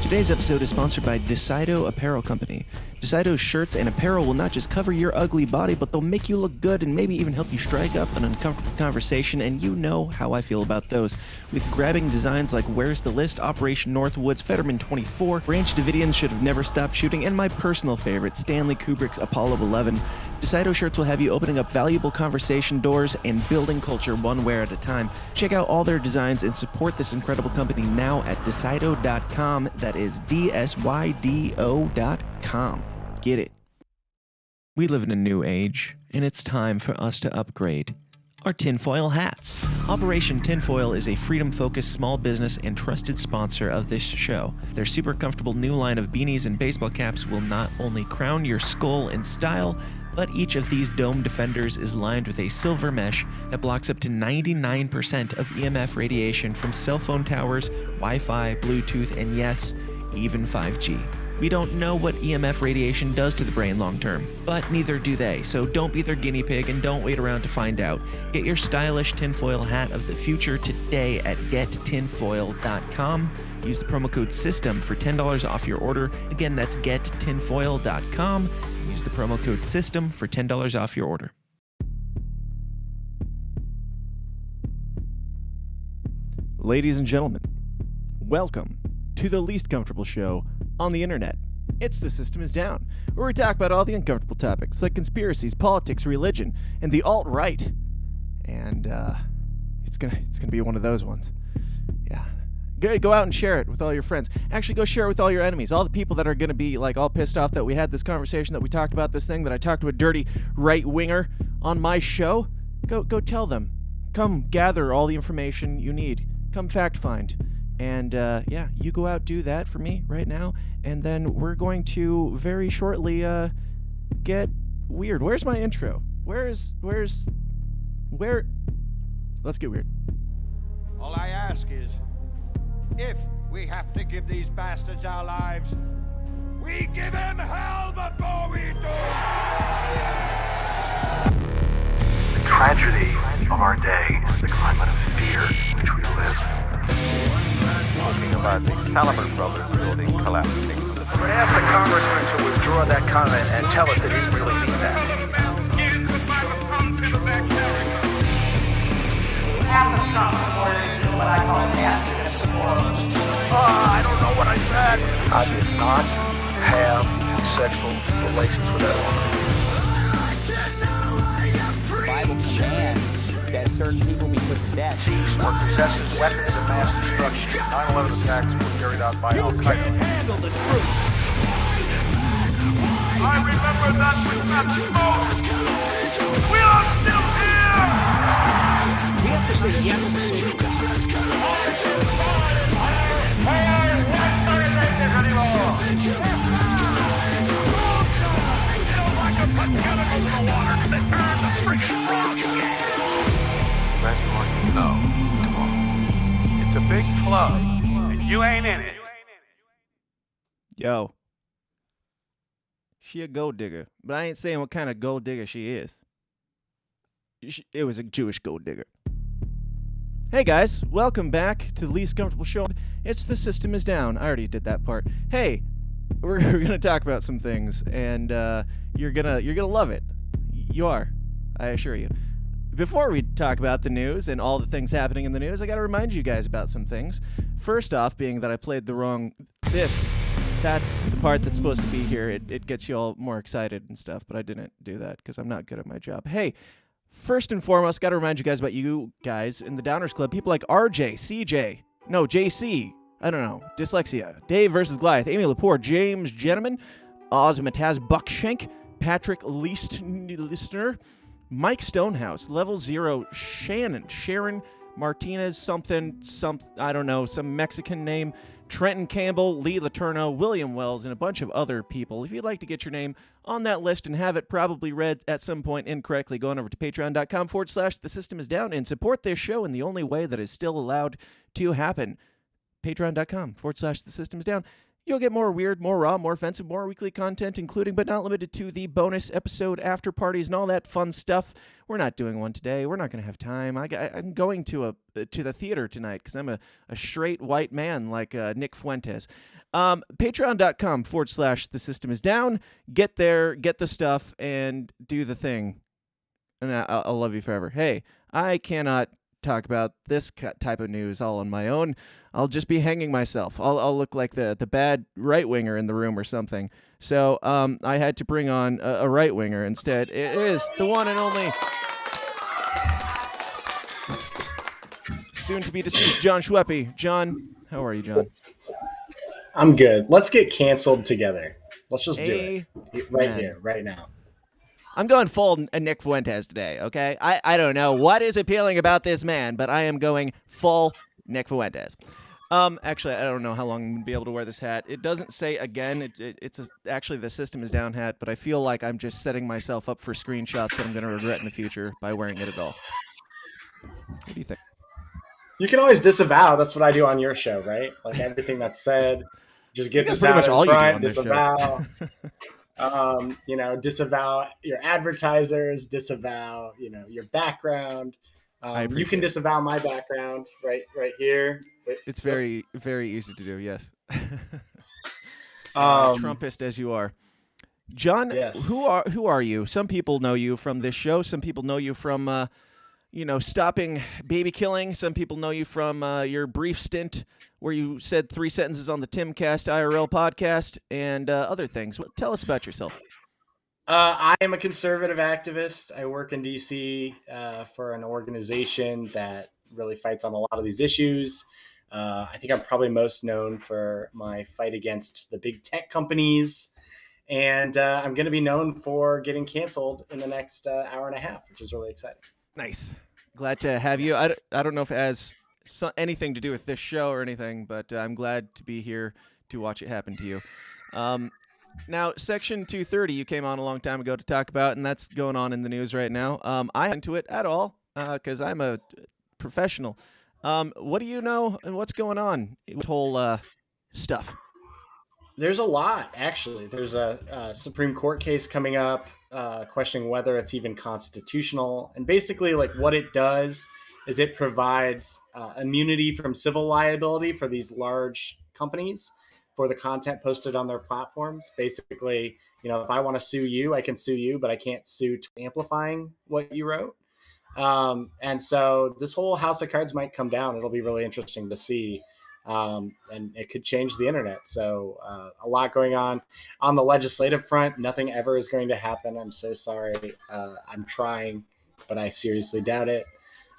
Today's episode is sponsored by Decido Apparel Company. Decido's shirts and apparel will not just cover your ugly body, but they'll make you look good and maybe even help you strike up an uncomfortable conversation, and you know how I feel about those. With grabbing designs like Where's the List, Operation Northwoods, Fetterman 24, Branch Davidians Should Have Never Stopped Shooting, and my personal favorite, Stanley Kubrick's Apollo 11, Decido shirts will have you opening up valuable conversation doors and building culture one wear at a time. Check out all their designs and support this incredible company now at Decido.com. That is DSYDO.com. Get it. We live in a new age, and it's time for us to upgrade our tinfoil hats. Operation Tinfoil is a freedom-focused small business and trusted sponsor of this show. Their super comfortable new line of beanies and baseball caps will not only crown your skull in style, but each of these dome defenders is lined with a silver mesh that blocks up to 99% of EMF radiation from cell phone towers, Wi-Fi, Bluetooth, and yes, even 5G. We don't know what EMF radiation does to the brain long term, but neither do they, so don't be their guinea pig and don't wait around to find out. Get your stylish tinfoil hat of the future today at gettinfoil.com. Use the promo code SYSTEM for $10 off your order. Again, that's gettinfoil.com. Use the promo code SYSTEM for $10 off your order. Ladies and gentlemen, welcome to the least comfortable show on the internet. It's The System Is Down, where we talk about all the uncomfortable topics like conspiracies, politics, religion, and the alt-right. And it's gonna be one of those ones. Yeah. Go out and share it with all your friends. Actually, go share it with all your enemies. All the people that are gonna be like all pissed off that we had this conversation, that we talked about this thing, that I talked to a dirty right-winger on my show. Go tell them. Come gather all the information you need. Come fact find. And, yeah, you go out, do that for me right now, and then we're going to very shortly, get weird. Where's my intro? Where? Let's get weird. All I ask is, if we have to give these bastards our lives, we give them hell before we do! The tragedy of our day is the climate of fear in which we live. Talking about the Salomon Brothers building collapsing. But ask the congressman to withdraw that comment and tell us that he really means that. Half of Trump supporters is what I call activist support. I don't know what I said. I did not have sexual relations with that woman. The Bible commands that certain people be put to death. Thieves were possessing weapons of mass destruction. 9/11 attacks were carried out by Al-Qaeda. Handle the truth! I remember that with that smoke! We are still here! We have to say yes to socialism. No, tomorrow. It's a big club, and you ain't in it. Yo. She a gold digger, but I ain't saying what kind of gold digger she is. It was a Jewish gold digger. Hey guys, welcome back to the least comfortable show. It's The System Is Down. I already did that part. Hey, we're gonna talk about some things, and you're gonna love it. You are, I assure you. Before we talk about the news and all the things happening in the news, I gotta remind you guys about some things. First off, being that I played the wrong that's the part that's supposed to be here. It gets you all more excited and stuff, but I didn't do that because I'm not good at my job. Hey, first and foremost, gotta remind you guys about you guys in the Downers Club. People like RJ, CJ, no, JC, I don't know, Dyslexia, Dave versus Goliath, Amy Lepore, James Gentleman, Ozymataz Buckshank, Patrick Listener, Mike Stonehouse, Level 0, Sharon Martinez, something, I don't know, some Mexican name, Trenton Campbell, Lee Laterno, William Wells, and a bunch of other people. If you'd like to get your name on that list and have it probably read at some point incorrectly, go on over to patreon.com/The System Is Down and support this show in the only way that is still allowed to happen. Patreon.com/The System Is Down. You'll get more weird, more raw, more offensive, more weekly content, including but not limited to the bonus episode after parties and all that fun stuff. We're not doing one today. We're not going to have time. I'm going to the theater tonight because I'm a straight white man like Nick Fuentes. Patreon.com/the system is down. Get there, get the stuff, and do the thing. And I'll love you forever. Hey, I cannot talk about this type of news all on my own. I'll just be hanging myself. I'll look like the bad right-winger in the room or something. So I had to bring on a right-winger instead. It is the one and only soon-to-be deceased Jon Schweppe. John, how are you, John? I'm good. Let's get canceled together. Let's just do it right Amen. here, right now. I'm going full Nick Fuentes today, okay? I don't know what is appealing about this man, but I am going full Nick Fuentes. Actually, I don't know how long I'm going to be able to wear this hat. It doesn't say again. Actually, the system is down hat, but I feel like I'm just setting myself up for screenshots that I'm going to regret in the future by wearing it at all. What do you think? You can always disavow. That's what I do on your show, right? Like everything that's said, just get this out in front, disavow. Disavow your advertisers, disavow, your background. You can disavow my background right here. It's very, very easy to do. Yes. Trumpist as you are, John. Yes. Who are you? Some people know you from this show. Some people know you from, stopping baby killing. Some people know you from your brief stint where you said 3 sentences on the Timcast IRL podcast and other things. Tell us about yourself. I am a conservative activist. I work in D.C. For an organization that really fights on a lot of these issues. I think I'm probably most known for my fight against the big tech companies. And I'm going to be known for getting canceled in the next hour and a half, which is really exciting. Nice. Glad to have you. I don't know if it has anything to do with this show or anything, but I'm glad to be here to watch it happen to you. Now, Section 230 you came on a long time ago to talk about, and that's going on in the news right now. I'm not into it at all because I'm a professional. What do you know and what's going on with whole stuff? There's a lot, actually. There's a Supreme Court case coming up questioning whether it's even constitutional. And basically, like what it does is it provides immunity from civil liability for these large companies for the content posted on their platforms. Basically, if I want to sue you, I can sue you, but I can't sue amplifying what you wrote. And so this whole house of cards might come down. It'll be really interesting to see. And it could change the internet. So a lot going on the legislative front. Nothing ever is going to happen. I'm so sorry. I'm trying, but I seriously doubt it.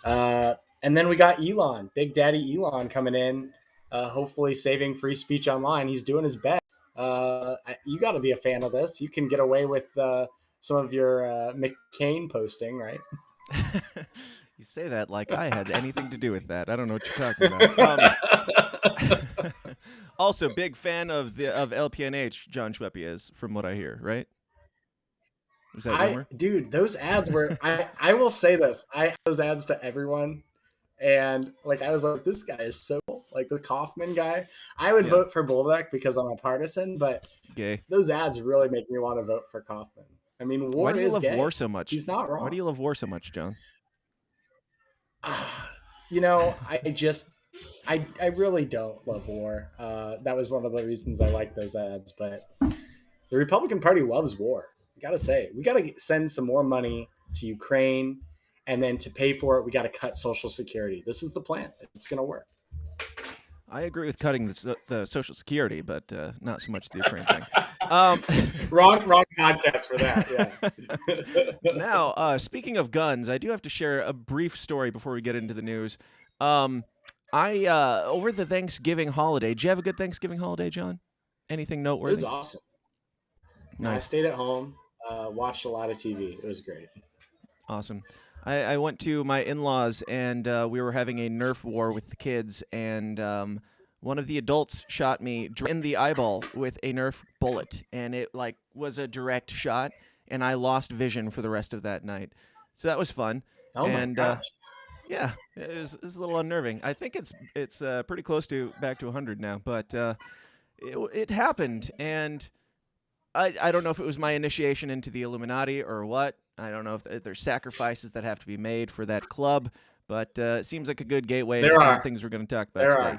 And then we got Elon, Big Daddy Elon coming in, hopefully saving free speech online. He's doing his best. You got to be a fan of this. You can get away with some of your McCain posting, right? You say that like I had anything to do with that. I don't know what you're talking about. Also, big fan of LPNH, Jon Schweppe is, from what I hear, right? Was that rumor? Dude, those ads were. I will say this. I had those ads to everyone, and I was like, this guy is so like the Kaufman guy. I would vote for Bolduc because I'm a partisan, but those ads really make me want to vote for Kaufman. I mean, war Why do you is love gay. war so much? He's not wrong. Why do you love war so much, John? I really don't love war. That was one of the reasons I like those ads. But the Republican Party loves war. We got to say, we got to send some more money to Ukraine, and then to pay for it, we got to cut Social Security. This is the plan. It's going to work. I agree with cutting the Social Security, but not so much the Ukraine thing. Wrong podcast for that. Yeah. Now, speaking of guns, I do have to share a brief story before we get into the news. I over the Thanksgiving holiday. Did you have a good Thanksgiving holiday, John? Anything noteworthy? It was awesome. Nice. I stayed at home, watched a lot of TV. It was great. Awesome. I went to my in-laws, and we were having a Nerf war with the kids, and one of the adults shot me in the eyeball with a Nerf bullet, and it was a direct shot, and I lost vision for the rest of that night. So that was fun. Oh my gosh. Yeah, it was a little unnerving. I think it's pretty close to back to 100 now, but it happened, and I don't know if it was my initiation into the Illuminati or what. I don't know if there's sacrifices that have to be made for that club, but it seems like a good gateway to some things we're going to talk about today.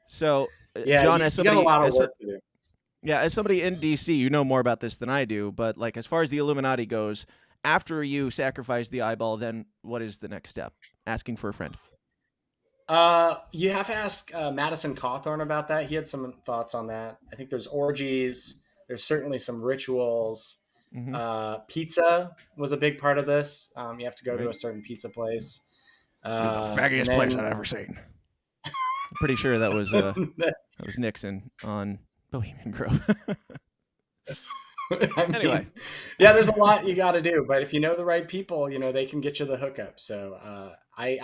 So Yeah, John, you, as you got a somebody, lot of work to do. yeah, as somebody in DC, you know more about this than I do. But like, as far as the Illuminati goes, after you sacrifice the eyeball, then what is the next step? Asking for a friend. You have to ask Madison Cawthorn about that. He had some thoughts on that. I think there's orgies. There's certainly some rituals. Mm-hmm. Pizza was a big part of this. You have to go to Right. a certain pizza place. It was the And faggiest then- place I've ever seen. I'm pretty sure that was Nixon on Bohemian Grove. I mean, Anyway. yeah, there's a lot you got to do, but if you know the right people, they can get you the hookup. So I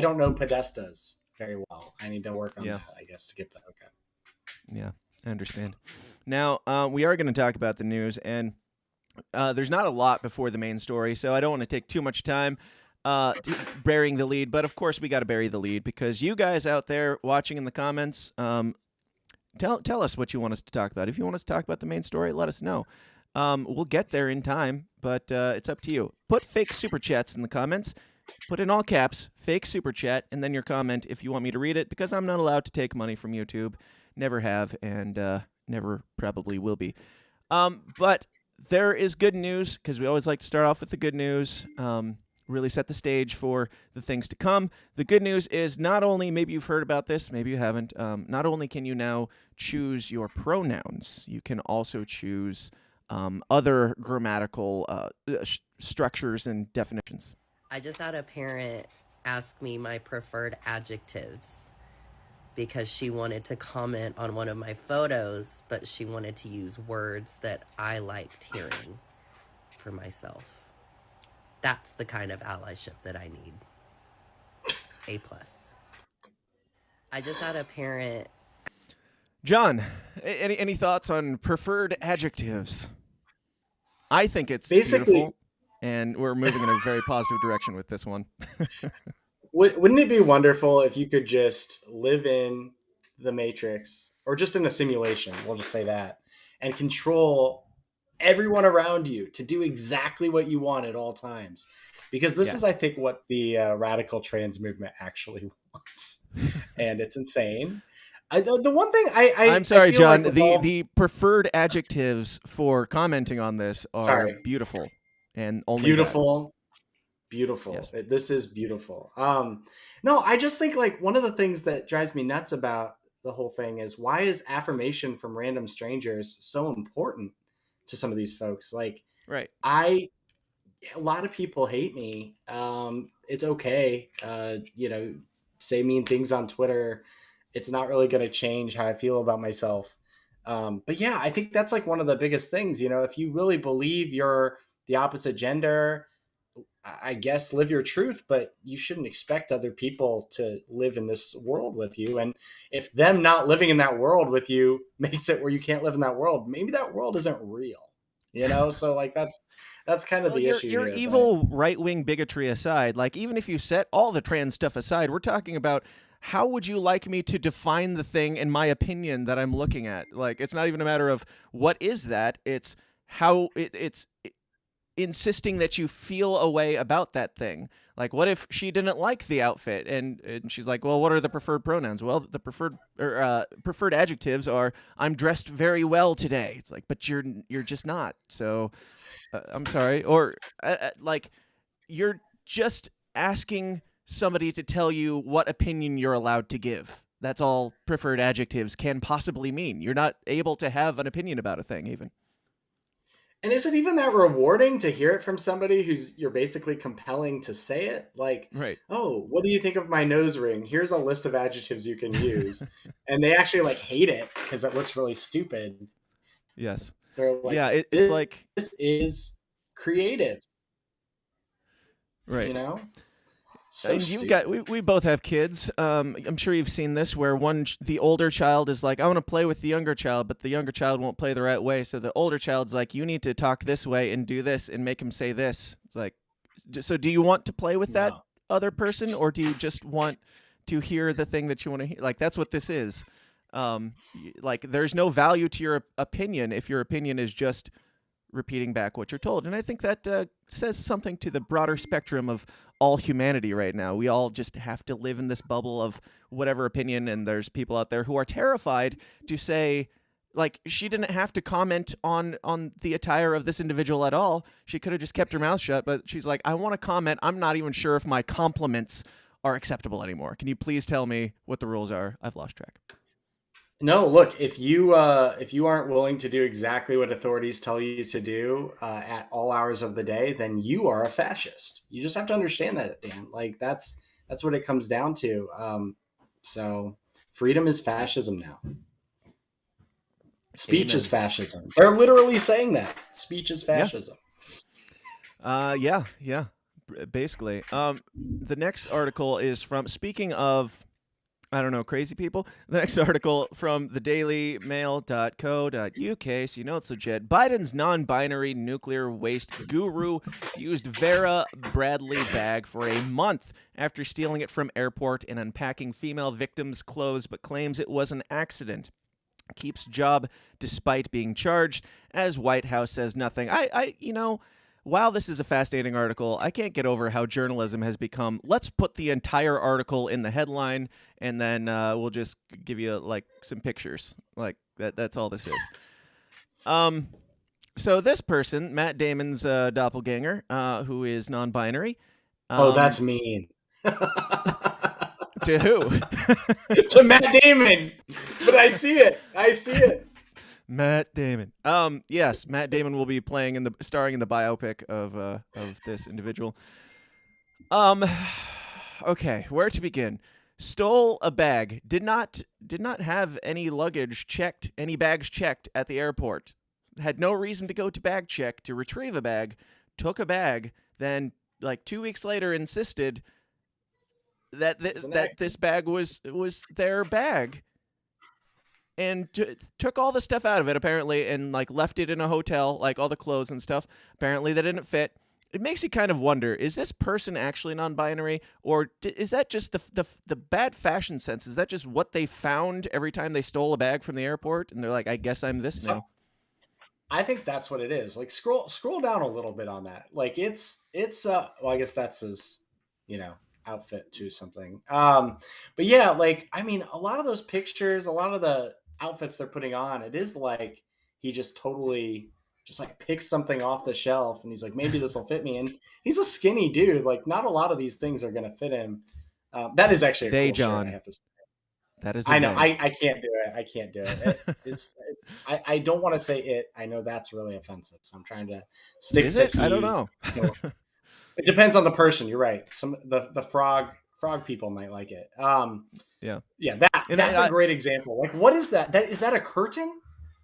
don't know Podestas very well. I need to work on that, I guess, to get the hookup. Yeah, I understand. Now, we are going to talk about the news, and there's not a lot before the main story, so I don't want to take too much time burying the lead, but of course we got to bury the lead because you guys out there watching in the comments, tell us what you want us to talk about. If you want us to talk about the main story, let us know. We'll get there in time, but it's up to you. Put fake super chats in the comments. Put in all caps, fake super chat, and then your comment if you want me to read it, because I'm not allowed to take money from YouTube. Never have, and never probably will be. But there is good news, because we always like to start off with the good news. Really set the stage for the things to come. The good news is not only, maybe you've heard about this, maybe you haven't, not only can you now choose your pronouns, you can also choose other grammatical structures and definitions. I just had a parent ask me my preferred adjectives because she wanted to comment on one of my photos, but she wanted to use words that I liked hearing for myself. That's the kind of allyship that I need. A+. I just had a parent. John, any thoughts on preferred adjectives? I think it's Basically, beautiful, and we're moving in a very positive direction with this one. Wouldn't it be wonderful if you could just live in the Matrix or just in a simulation, we'll just say that, and control everyone around you to do exactly what you want at all times? Because this is, I think, what the radical trans movement actually wants. And it's insane. The one thing I'm sorry, John. like the preferred adjectives for commenting on this are beautiful and only beautiful. Beautiful. Yes. This is beautiful. No, I just think like one of the things that drives me nuts about the whole thing is, why is affirmation from random strangers so important to some of these folks? Like, right. A lot of people hate me. It's okay. Say mean things on Twitter. It's not really going to change how I feel about myself. But yeah, I think that's like one of the biggest things, if you really believe you're the opposite gender, I guess live your truth, but you shouldn't expect other people to live in this world with you. And if them not living in that world with you makes it where you can't live in that world, maybe that world isn't real, So like that's kind of the issue. Your here, evil right-wing bigotry aside, like even if you set all the trans stuff aside, we're talking about how would you like me to define the thing in my opinion that I'm looking at? Like, it's not even a matter of what is that, it's how it's insisting that you feel a way about that thing. Like, what if she didn't like the outfit and she's like, well, what are the preferred pronouns? Well, the preferred adjectives are, I'm dressed very well today. It's like, but you're just not. So I'm sorry. Or like, you're just asking somebody to tell you what opinion you're allowed to give. That's all preferred adjectives can possibly mean. You're not able to have an opinion about a thing even. And is it even that rewarding to hear it from somebody you're basically compelling to say it? Like, right. Oh, what do you think of my nose ring? Here's a list of adjectives you can use. And they actually like hate it because it looks really stupid. Yes. They're like, yeah, it's like, this is creative. Right. So and you've got we both have kids. I'm sure you've seen this where the older child is like, I want to play with the younger child, but the younger child won't play the right way. So the older child's like, you need to talk this way and do this and make him say this. It's like, so do you want to play with that other person, or do you just want to hear the thing that you want to hear? Like, that's what this is. Like, there's no value to your opinion if your opinion is just repeating back what you're told. And I think that says something to the broader spectrum of all humanity right now. We all just have to live in this bubble of whatever opinion, and there's people out there who are terrified to say, like, she didn't have to comment on the attire of this individual at all. She could have just kept her mouth shut, but she's like, I want to comment. I'm not even sure if my compliments are acceptable anymore. Can you please tell me what the rules are? I've lost track. No, look, if you aren't willing to do exactly what authorities tell you to do at all hours of the day, then you are a fascist. You just have to understand that, Dan. Like that's what it comes down to. So freedom is fascism now. Speech is fascism. They're literally saying that. Speech is fascism. Yeah, basically. The next article is from, speaking of, I don't know, crazy people, the next article from thedailymail.co.uk, so you know it's legit. Biden's non-binary nuclear waste guru used Vera Bradley bag for a month after stealing it from airport and unpacking female victims' clothes, but claims it was an accident. Keeps job despite being charged, as White House says nothing. While this is a fascinating article, I can't get over how journalism has become, let's put the entire article in the headline, and then we'll just give you like some pictures. Like that's all this is. So this person, Matt Damon's doppelganger, who is non-binary. That's mean. To who? To Matt Damon. But I see it. Matt Damon. Yes, Matt Damon will be starring in the biopic of this individual. Okay, where to begin? Stole a bag. Did not have any luggage checked, any bags checked at the airport. Had no reason to go to bag check to retrieve a bag. Took a bag. Then, like 2 weeks later, insisted that this bag was their bag. And took all the stuff out of it, apparently, and like left it in a hotel, like all the clothes and stuff. Apparently, they didn't fit. It makes you kind of wonder: is this person actually non-binary, or is that just the bad fashion sense? Is that just what they found every time they stole a bag from the airport, and they're like, "I guess I'm this now." I think that's what it is. Like scroll down a little bit on that. Like it's well, I guess that's his, outfit to something. But yeah, like I mean, a lot of those pictures, a lot of the outfits they're putting on, it is like he just totally just like picks something off the shelf and he's like, maybe this will fit me. And he's a skinny dude. Like not a lot of these things are going to fit him. That is actually a cool John. shirt, I have to say. That is. I know. I can't do it. I can't do it. I don't want to say it. I know that's really offensive. So I'm trying to stick to it. I don't know. It depends on the person. You're right. Some the frog people might like it. Yeah. That's a great example. Like, what is that? Is that a curtain?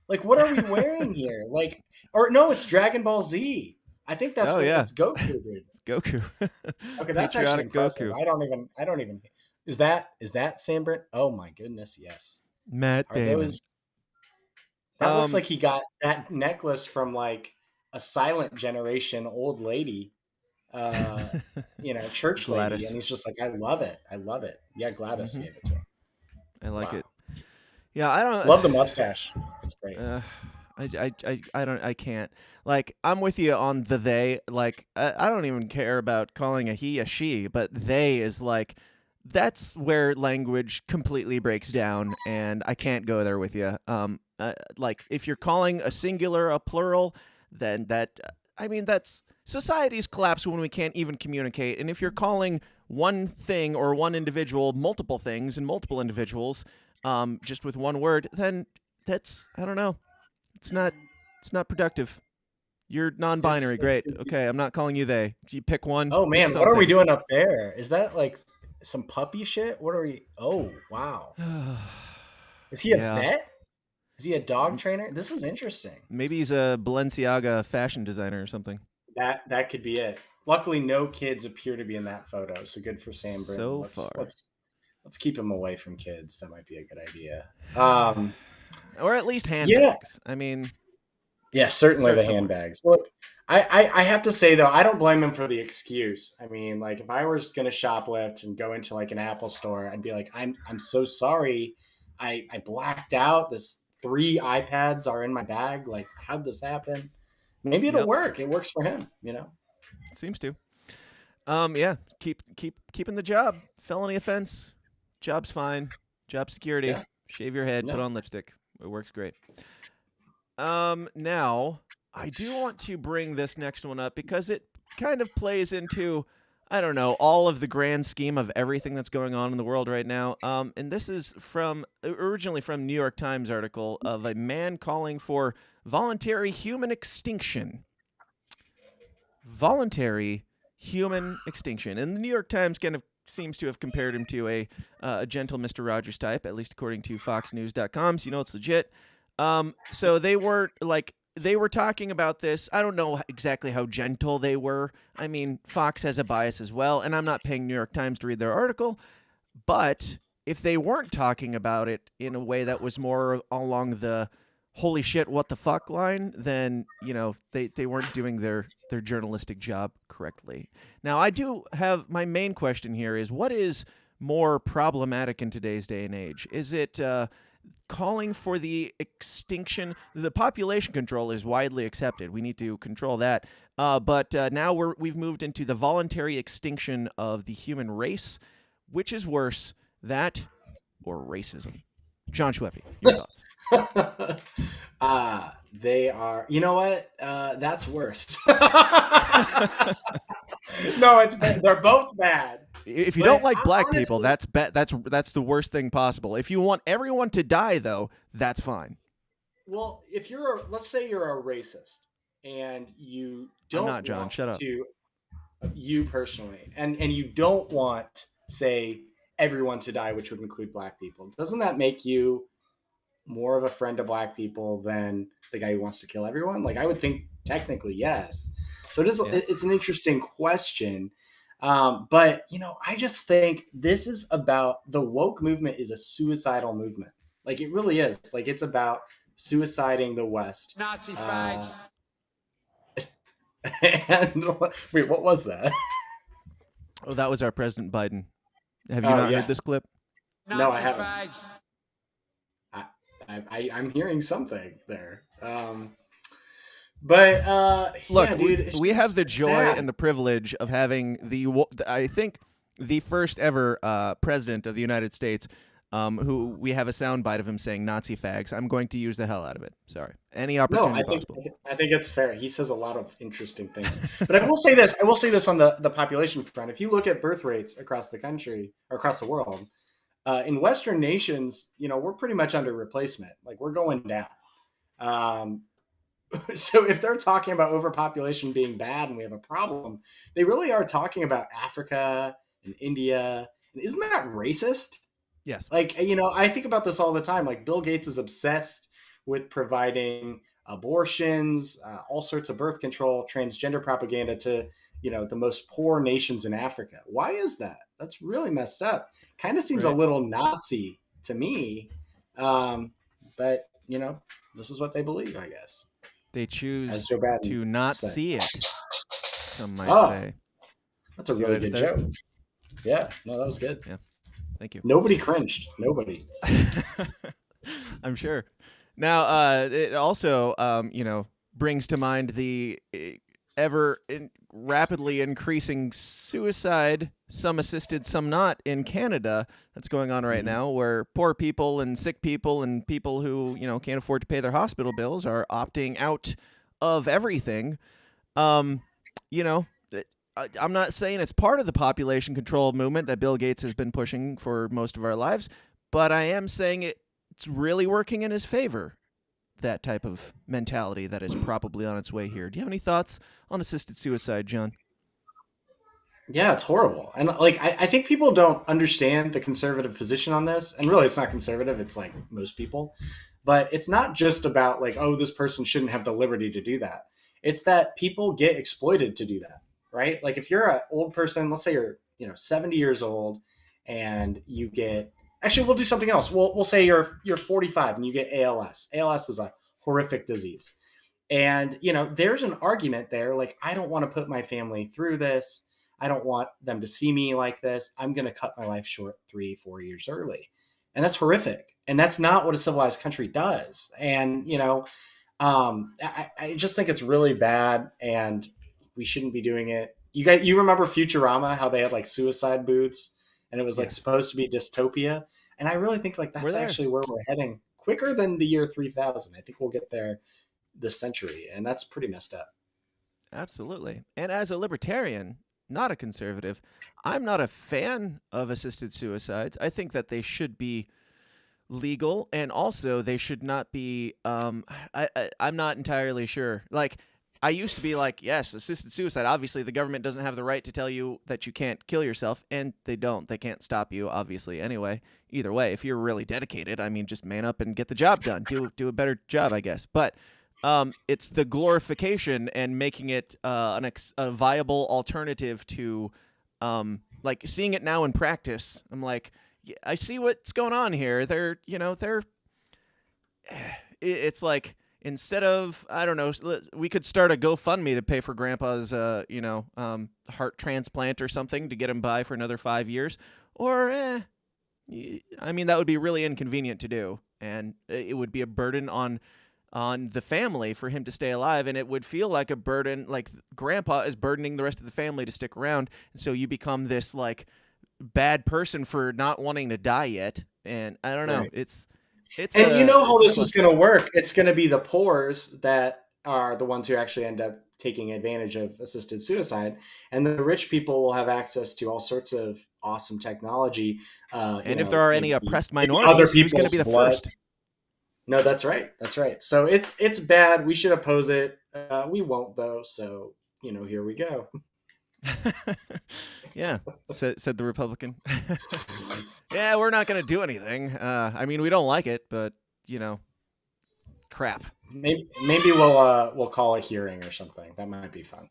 Like, what are we wearing here? Like, or no, it's Dragon Ball Z. I think that's it's Goku, dude. It's Goku. Okay, that's actually impressive. Goku. I don't even. Is that Sam Brent? Oh my goodness, yes. Matt Damon. That looks like he got that necklace from like a Silent Generation old lady. Church Gladys. lady, and he's just like, I love it. Yeah, Gladys gave it to him. I like it. Yeah, I don't love the mustache. It's great. I can't. Like, I'm with you on the they. Like, I don't even care about calling a he a she, but they is like, that's where language completely breaks down, and I can't go there with you. Like, if you're calling a singular a plural, then that's societies collapse when we can't even communicate. And if you're calling one thing or one individual multiple things and multiple individuals, just with one word, then that's, I don't know. It's not productive. You're non-binary. Great. Okay. I'm not calling you they. You pick one. Oh man. What are we doing up there? Is that like some puppy shit? What are we? Oh, wow. Is he a vet? Is he a dog trainer? This is interesting. Maybe he's a Balenciaga fashion designer or something. That could be it. Luckily, no kids appear to be in that photo, so good for Sam Britton. So far, let's keep him away from kids. That might be a good idea. Or at least handbags. I mean, yeah, certainly the handbags. Look, I have to say though, I don't blame him for the excuse. I mean, like if I was going to shoplift and go into like an Apple store, I'd be like, I'm so sorry, I blacked out. 3 iPads are in my bag. Like, how'd this happen? maybe it'll Yep. work. It works for him, you know? Seems to. Yeah. Keeping the job. Felony offense. Job's fine. Job security. Yeah. Shave your head. Put Yeah. on lipstick. It works great. Now I do want to bring this next one up because it kind of plays into, I don't know, all of the grand scheme of everything that's going on in the world right now. And this is originally from New York Times article of a man calling for voluntary human extinction. Voluntary human extinction. And the New York Times kind of seems to have compared him to a gentle Mr. Rogers type, at least according to FoxNews.com. So you know it's legit. So they were talking about this. I don't know exactly how gentle they were. I mean, Fox has a bias as well, and I'm not paying New York Times to read their article. But if they weren't talking about it in a way that was more along the holy shit, what the fuck line, then, you know, they weren't doing their journalistic job correctly. Now, I do have my main question here is what is more problematic in today's day and age? Is it calling for the extinction? The population control is widely accepted. We need to control that. But now we've moved into the voluntary extinction of the human race. Which is worse, that or racism? Jon Schweppe, your thoughts? They are, you know what? That's worse. No, they're both bad. If you But don't like black honestly, people, that's the worst thing possible. If you want everyone to die, though, that's fine. well, if let's say you're a racist and you don't I'm not, John. want Shut up. to, you personally, and you don't want, say, everyone to die, which would include black people, doesn't that make you more of a friend of black people than the guy who wants to kill everyone? Like, I would think technically yes. So it's an interesting question. But, you know, I just think this is about, the woke movement is a suicidal movement. Like, it really is. Like, it's about suiciding the West. Nazi fags. And wait, what was that? Oh, that was our President Biden. Have you not heard this clip? No, I haven't. I'm hearing something there. Look, yeah, dude, we have the joy sad. and the privilege of having I think the first ever president of the United States, who we have a soundbite of him saying Nazi fags. I'm going to use the hell out of it. Sorry. Any opportunity possible. I think it's fair. He says a lot of interesting things. But I will say this. I will say this on the population front. If you look at birth rates across the country or across the world, in Western nations, you know, we're pretty much under replacement. Like, we're going down. So if they're talking about overpopulation being bad and we have a problem, they really are talking about Africa and India. Isn't that racist? Yes. Like, you know, I think about this all the time. Like, Bill Gates is obsessed with providing abortions, all sorts of birth control, transgender propaganda to, you know, the most poor nations in Africa. Why is that? That's really messed up. Kind of seems a little Nazi to me. But, you know, this is what they believe, I guess. They choose Joe Biden to not said. see it, some might say. That's a really good joke. Yeah, no, that was good. Yeah, thank you. Nobody cringed. Nobody. I'm sure. Now, it also, you know, brings to mind the rapidly increasing suicide, some assisted, some not, in Canada that's going on right now, where poor people and sick people and people who, you know, can't afford to pay their hospital bills are opting out of everything. You know, I'm not saying it's part of the population control movement that Bill Gates has been pushing for most of our lives, but I am saying it's really working in his favor. That type of mentality that is probably on its way here. Do you have any thoughts on assisted suicide, John? Yeah, it's horrible. And like, I think people don't understand the conservative position on this. And really, it's not conservative. It's like most people. But it's not just about like, oh, this person shouldn't have the liberty to do that. It's that people get exploited to do that, right? Like, if you're an old person, let's say you're, you know, 70 years old and you get, actually, we'll do something else. We'll say you're 45 and you get ALS. ALS is a horrific disease. And, you know, there's an argument there. Like, I don't want to put my family through this. I don't want them to see me like this. I'm going to cut my life short 3-4 years early. And that's horrific. And that's not what a civilized country does. And, you know, I just think it's really bad, and we shouldn't be doing it. You remember Futurama, how they had like suicide booths, and it was like supposed to be dystopia, and I really think like that's actually where we're heading quicker than the year 3000. I think we'll get there this century, and that's pretty messed up. Absolutely. And as a libertarian, not a conservative, I'm not a fan of assisted suicides. I think that they should be legal, and also they should not be I'm not entirely sure. Like, I used to be like, yes, assisted suicide, obviously the government doesn't have the right to tell you that you can't kill yourself, and they can't stop you, obviously, anyway. Either way, if you're really dedicated, I mean, just man up and get the job done. Do a better job, I guess. But it's the glorification and making it a viable alternative to like seeing it now in practice. I'm like, yeah, I see what's going on here. It's like, instead of, I don't know, we could start a GoFundMe to pay for Grandpa's, heart transplant or something to get him by for another 5 years. Or, I mean, that would be really inconvenient to do, and it would be a burden on the family for him to stay alive, and it would feel like a burden, like Grandpa is burdening the rest of the family to stick around, and so you become this like bad person for not wanting to die yet. And I don't know, right. It's and you know how this is going to work. It's going to be the poors that are the ones who actually end up taking advantage of assisted suicide, and the rich people will have access to all sorts of awesome technology. And if there are any oppressed minorities, who's going to be the first? No, that's right. That's right. So it's bad. We should oppose it. We won't, though. So, here we go. Yeah, said the Republican. Yeah, we're not going to do anything. I mean, we don't like it, but, crap. Maybe we'll call a hearing or something. That might be fun.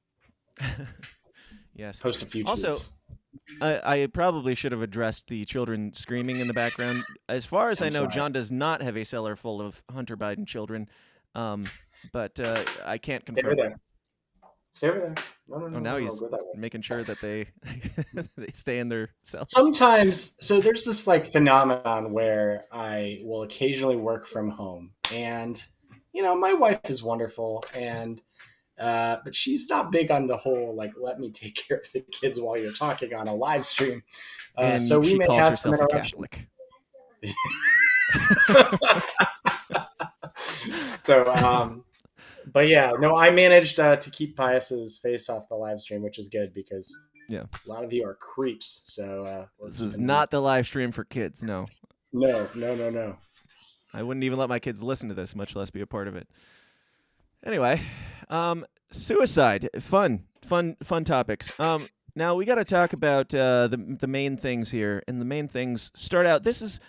Yes. Post a few tweets. Also, I probably should have addressed the children screaming in the background. As far as I know, John does not have a cellar full of Hunter Biden children, but I can't confirm. Stay over there. No, now he's making sure that they they stay in their cells. Sometimes, so there's this like phenomenon where I will occasionally work from home, and my wife is wonderful, and but she's not big on the whole like let me take care of the kids while you're talking on a live stream. So we may have some interruptions. So, but yeah, no, I managed to keep Pius's face off the live stream, which is good because a lot of you are creeps. So this is not the live stream for kids. No. I wouldn't even let my kids listen to this, much less be a part of it. Anyway, suicide, fun topics. Now we got to talk about the main things here, and the main things start out. This is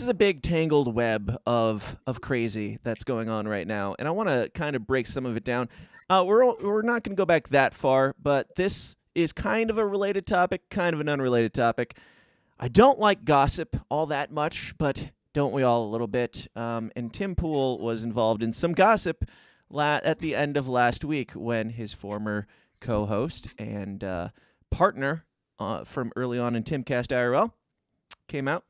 a big tangled web of crazy that's going on right now, and I want to kind of break some of it down. We're not going to go back that far, but this is kind of a related topic, kind of an unrelated topic. I don't like gossip all that much, but don't we all a little bit? And Tim Pool was involved in some gossip at the end of last week when his former co-host and partner from early on in Timcast IRL came out,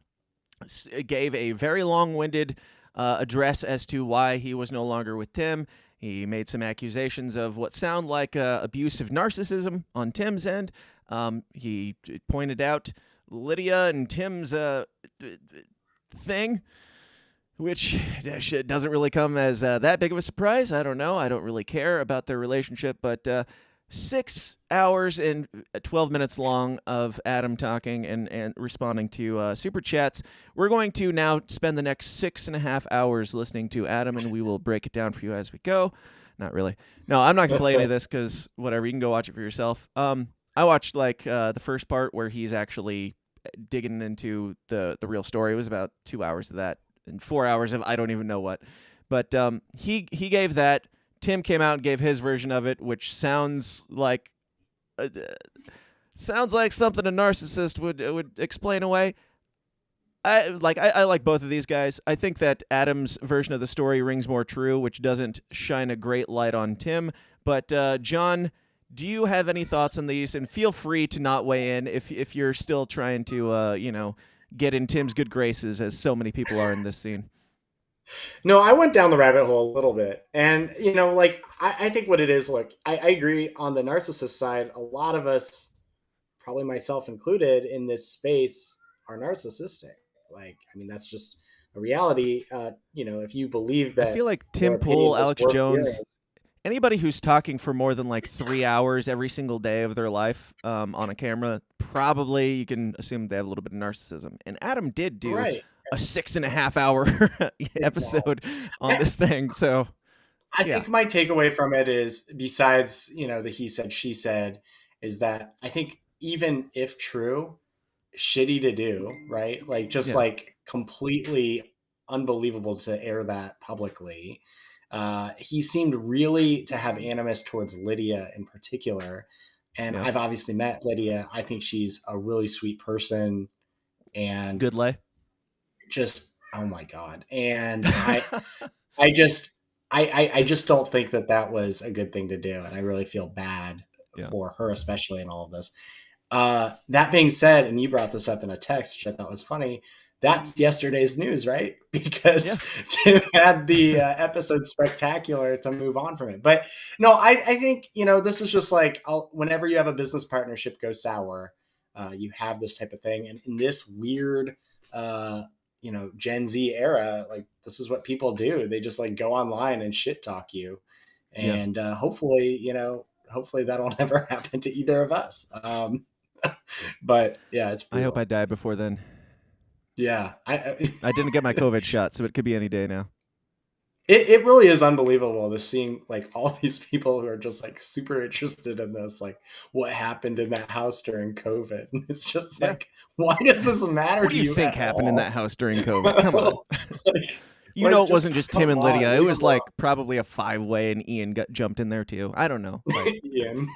gave a very long-winded address as to why he was no longer with Tim. He made some accusations of what sound like abusive narcissism on Tim's end. He pointed out Lydia and Tim's thing, which doesn't really come as that big of a surprise. I don't know. I don't really care about their relationship, but 6 hours and 12 minutes long of Adam talking and responding to super chats. We're going to now spend the next 6.5 hours listening to Adam, and we will break it down for you as we go. Not really. No, I'm not going to play any of this because whatever. You can go watch it for yourself. I watched like the first part where he's actually digging into the real story. It was about 2 hours of that and 4 hours of I don't even know what. But he gave that. Tim came out and gave his version of it, which sounds like something a narcissist would explain away. I like both of these guys. I think that Adam's version of the story rings more true, which doesn't shine a great light on Tim. But John, do you have any thoughts on these? And feel free to not weigh in if you're still trying to get in Tim's good graces, as so many people are in this scene. No, I went down the rabbit hole a little bit. And, like, I think what it is, look, I agree on the narcissist side. A lot of us, probably myself included, in this space are narcissistic. Like, I mean, that's just a reality. If you believe I that feel like your Tim opinion Pool, is Alex worth hearing, Jones, anybody who's talking for more than like 3 hours every single day of their life on a camera, probably you can assume they have a little bit of narcissism. And Adam did do right? a 6.5 hour It's not. episode on this thing. So, I yeah. think my takeaway from it is, besides, the he said, she said, is that I think, even if true, shitty to do, right? Like, just Yeah. like completely unbelievable to air that publicly. He seemed really to have animus towards Lydia in particular. And Yeah. I've obviously met Lydia. I think she's a really sweet person, and Good lay. just, oh my God. And I just, I just don't think that that was a good thing to do. And I really feel bad Yeah. for her, especially in all of this. That being said, and you brought this up in a text, which I thought was funny. That's yesterday's news, right? Because Tim had the episode spectacular to move on from it. But no, I think, this is just like, whenever you have a business partnership go sour, you have this type of thing. And in this weird, Gen Z era, like, this is what people do. They just like go online and shit talk you. Yeah. And hopefully that'll never happen to either of us. But yeah, it's I brutal. hope I die before then. Yeah, I didn't get my COVID shot, so it could be any day now. it really is unbelievable to seeing like all these people who are just like super interested in this, like what happened in that house during COVID. And it's just like, why does this matter What to do you think at happened in all? that house during COVID? Come on. Like, It wasn't just Tim come and Lydia. on, It leave was alone. like probably a 5-way, and Ian jumped in there too. I don't know. Like, Ian.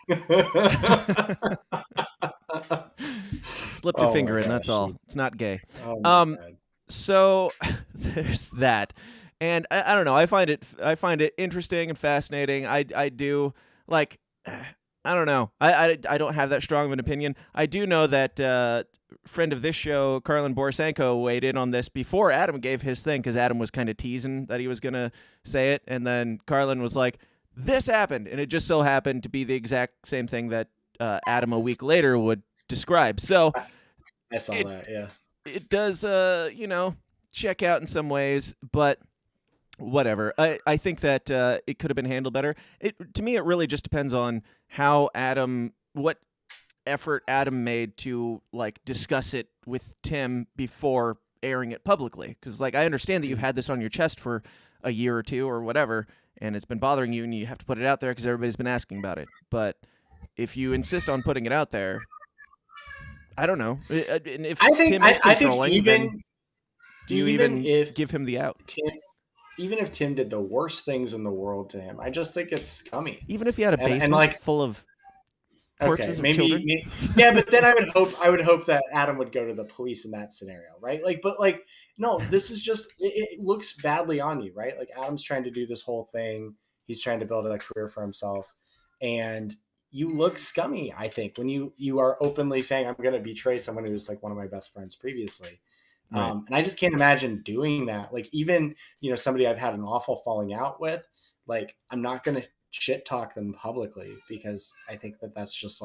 slipped a Oh finger my in. That's gosh, all. dude. It's not gay. Oh my God. So there's that, and I don't know. I find it interesting and fascinating. I do like. I don't know. I don't have that strong of an opinion. I do know that friend of this show, Carlin Borisenko, weighed in on this before Adam gave his thing, because Adam was kind of teasing that he was gonna say it, and then Carlin was like, "This happened," and it just so happened to be the exact same thing that Adam a week later would describe. So I saw that. Yeah. it does, check out in some ways, but whatever. I think that it could have been handled better. To me, it really just depends on what effort Adam made to like discuss it with Tim before airing it publicly. Because like, I understand that you've had this on your chest for a year or two or whatever, and it's been bothering you, and you have to put it out there because everybody's been asking about it. But if you insist on putting it out there, I don't know. And if Tim is controlling, then do you even give him the out? Even if Tim did the worst things in the world to him, I just think it's scummy. Even if he had a basement and like, full of corpses of children? Yeah, but then I would hope that Adam would go to the police in that scenario, right? Like, but like, no, this is just, it looks badly on you, right? Like, Adam's trying to do this whole thing. He's trying to build a career for himself, and you look scummy, I think, when you are openly saying, I'm going to betray someone who was like one of my best friends previously. Right. And I just can't imagine doing that. Like, even, somebody I've had an awful falling out with, like, I'm not going to shit talk them publicly, because I think that that's just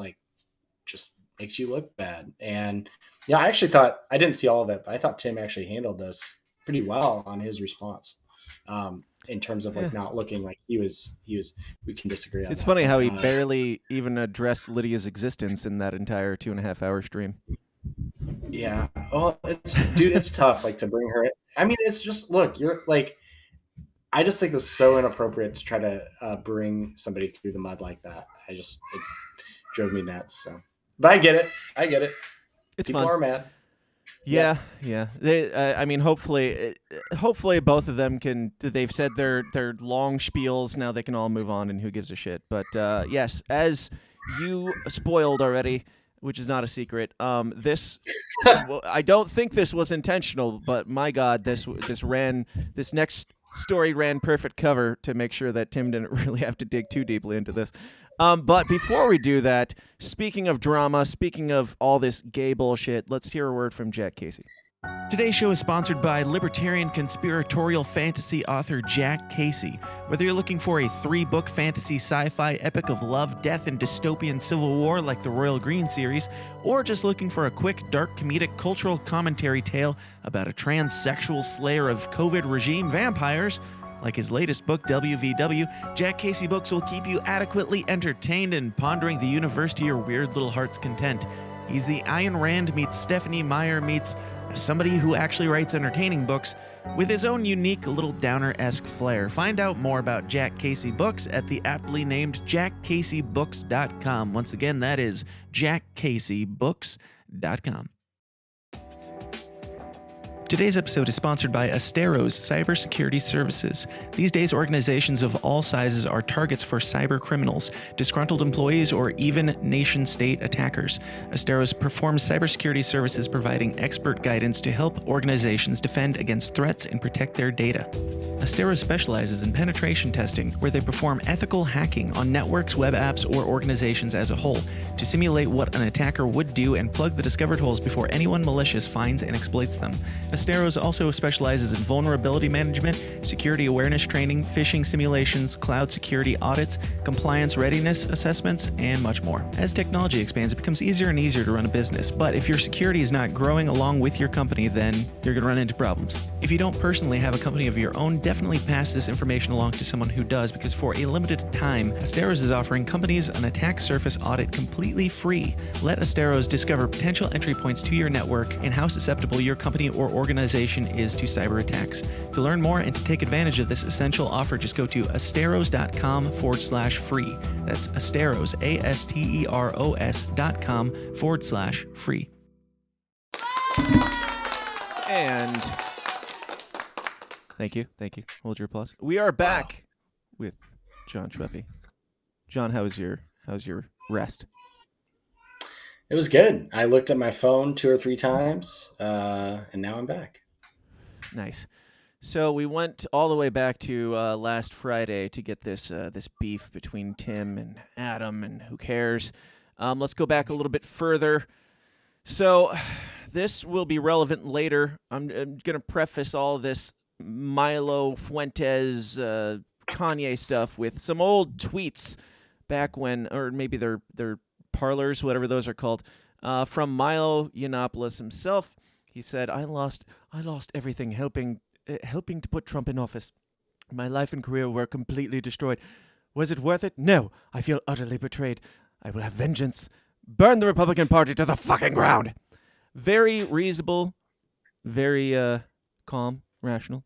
makes you look bad. And yeah, I actually thought, I didn't see all of it, but I thought Tim actually handled this pretty well on his response. In terms of like not looking like he was, we can disagree on It's that. funny how he barely even addressed Lydia's existence in that entire 2.5-hour stream. Yeah. Well, it's tough, like, to bring her in. I mean, it's just, look, you're like, I just think it's so inappropriate to try to bring somebody through the mud like that. It drove me nuts. So, but I get it. It's People fun. are mad. Yeah. I mean, hopefully both of them they've said their long spiels. Now they can all move on, and who gives a shit. But yes, as you spoiled already, which is not a secret, I don't think this was intentional, but my God, this next story ran perfect cover to make sure that Tim didn't really have to dig too deeply into this. But before we do that, speaking of drama, speaking of all this gay bullshit, let's hear a word from Jack Casey. Today's show is sponsored by libertarian conspiratorial fantasy author Jack Casey. Whether you're looking for a 3-book fantasy sci-fi epic of love, death, and dystopian civil war like the Royal Green series, or just looking for a quick, dark, comedic cultural commentary tale about a transsexual slayer of COVID regime vampires, like his latest book, WVW, Jack Casey Books will keep you adequately entertained and pondering the universe to your weird little heart's content. He's the Ayn Rand meets Stephanie Meyer meets somebody who actually writes entertaining books with his own unique little downer-esque flair. Find out more about Jack Casey Books at the aptly named jackcaseybooks.com. Once again, that is jackcaseybooks.com. Today's episode is sponsored by Astero's Cybersecurity Services. These days, organizations of all sizes are targets for cyber criminals, disgruntled employees, or even nation-state attackers. Astero's performs cybersecurity services providing expert guidance to help organizations defend against threats and protect their data. Astero specializes in penetration testing, where they perform ethical hacking on networks, web apps, or organizations as a whole to simulate what an attacker would do and plug the discovered holes before anyone malicious finds and exploits them. Asteros also specializes in vulnerability management, security awareness training, phishing simulations, cloud security audits, compliance readiness assessments, and much more. As technology expands, it becomes easier and easier to run a business, but if your security is not growing along with your company, then you're going to run into problems. If you don't personally have a company of your own, definitely pass this information along to someone who does, because for a limited time, Asteros is offering companies an attack surface audit completely free. Let Asteros discover potential entry points to your network and how susceptible your company or organization is to cyber attacks. To learn more and to take advantage of this essential offer, just go to asteros.com/free. That's Asteros, ASTEROS.com/free. And thank you. Hold your applause. We are back with Jon Schweppe. John, how's your rest? It was good. I looked at my phone 2 or 3 times, and now I'm back. Nice. So we went all the way back to last Friday to get this beef between Tim and Adam, and who cares? Let's go back a little bit further. So this will be relevant later. I'm going to preface all of this Milo, Fuentes, Kanye stuff with some old tweets back when, or maybe they're parlors, whatever those are called, from Milo Yiannopoulos himself. He said, I lost everything helping to put Trump in office. My life and career were completely destroyed. Was it worth it? No. I feel utterly betrayed. I will have vengeance. Burn the Republican Party to the fucking ground. Very reasonable, very calm, rational.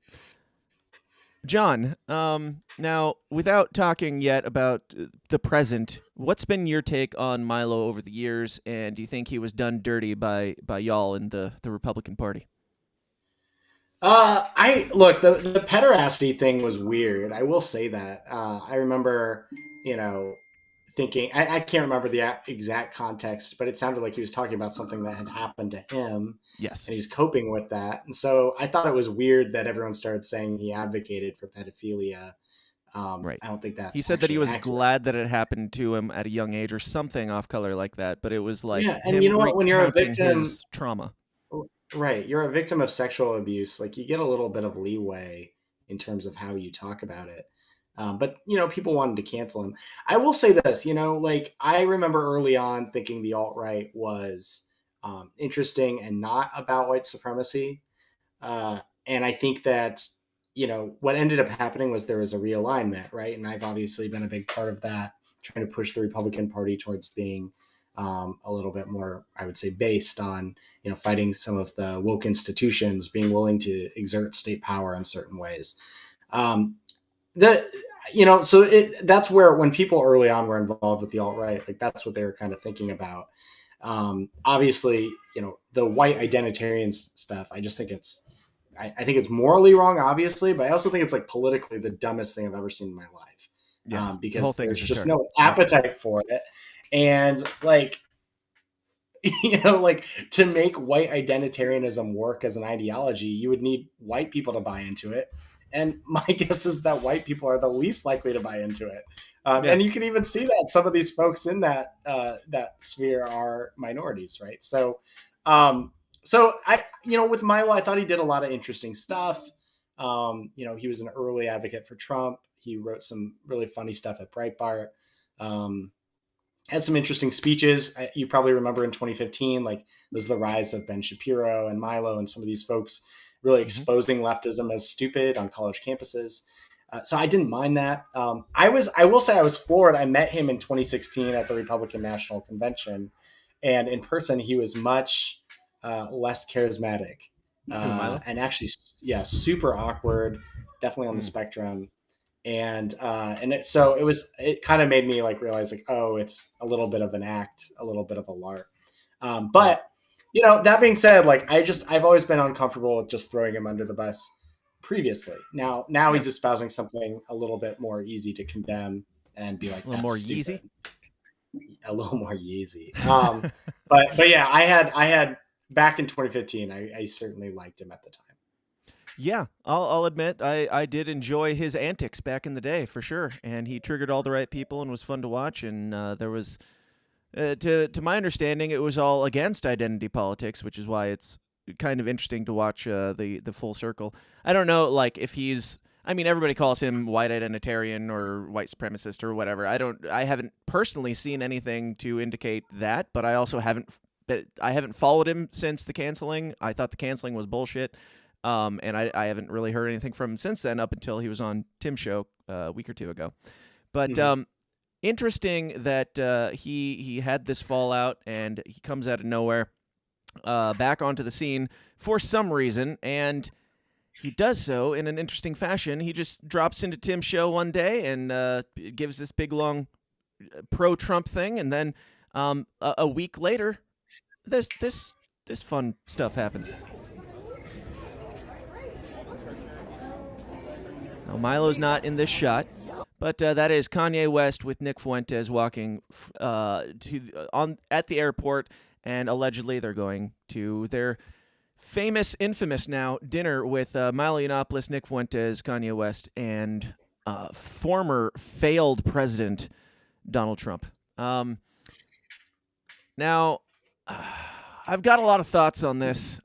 John, now, without talking yet about the present, what's been your take on Milo over the years, and do you think he was done dirty by y'all in the Republican Party? The pederasty thing was weird. I will say that. I remember, thinking, I can't remember the exact context, but it sounded like he was talking about something that had happened to him. Yes. And he was coping with that. And so I thought it was weird that everyone started saying he advocated for pedophilia. Right. I don't think that's He said that he was accurate. glad that it happened to him at a young age or something off color like that, but it was like, yeah, and you know what, when you're a victim, his trauma. Right, you're a victim of sexual abuse, like you get a little bit of leeway in terms of how you talk about it. But people wanted to cancel him. I will say this, I remember early on thinking the alt-right was interesting and not about white supremacy. And I think that, what ended up happening was there was a realignment, right? And I've obviously been a big part of that, trying to push the Republican Party towards being a little bit more, I would say, based on, fighting some of the woke institutions, being willing to exert state power in certain ways. That's where, when people early on were involved with the alt-right, like that's what they were kind of thinking about. Obviously, the white identitarian stuff, I just think I think it's morally wrong, obviously, but I also think it's like politically the dumbest thing I've ever seen in my life. Yeah, because there's just no appetite for it. And to make white identitarianism work as an ideology, you would need white people to buy into it. And my guess is that white people are the least likely to buy into it. And you can even see that some of these folks in that sphere are minorities, right? So So with Milo, I thought he did a lot of interesting stuff. He was an early advocate for Trump. He wrote some really funny stuff at Breitbart. Had some interesting speeches. You probably remember in 2015, like was the rise of Ben Shapiro and Milo and some of these folks really exposing leftism as stupid on college campuses. So I didn't mind that. I will say I was floored. I met him in 2016 at the Republican National Convention, and in person he was much less charismatic and actually, super awkward. Definitely on the spectrum. So it kind of made me like realize like, oh, it's a little bit of an act, a little bit of a lark. But that being said, like I've always been uncomfortable with just throwing him under the bus previously. Now he's espousing something a little bit more easy to condemn and be like, a little more Yeezy. A little more Yeezy. But yeah, I had back in 2015, I certainly liked him at the time. Yeah, I'll admit I did enjoy his antics back in the day for sure, and he triggered all the right people and was fun to watch. And there was, to my understanding, it was all against identity politics, which is why it's kind of interesting to watch the full circle. I don't know, like if he's. I mean, everybody calls him white identitarian or white supremacist or whatever. I haven't personally seen anything to indicate that, but I also haven't followed him since the canceling. I thought the canceling was bullshit. And I haven't really heard anything from him since then, up until he was on Tim's show a week or two ago. But interesting that he had this fallout, and he comes out of nowhere back onto the scene for some reason, and he does so in an interesting fashion. He just drops into Tim's show one day and gives this big, long pro-Trump thing, and then a week later, this fun stuff happens. Now, Milo's not in this shot, but that is Kanye West with Nick Fuentes walking at the airport, and allegedly they're going to their infamous now dinner with Milo Yiannopoulos, Nick Fuentes, Kanye West, and former failed president Donald Trump. Now, I've got a lot of thoughts on this.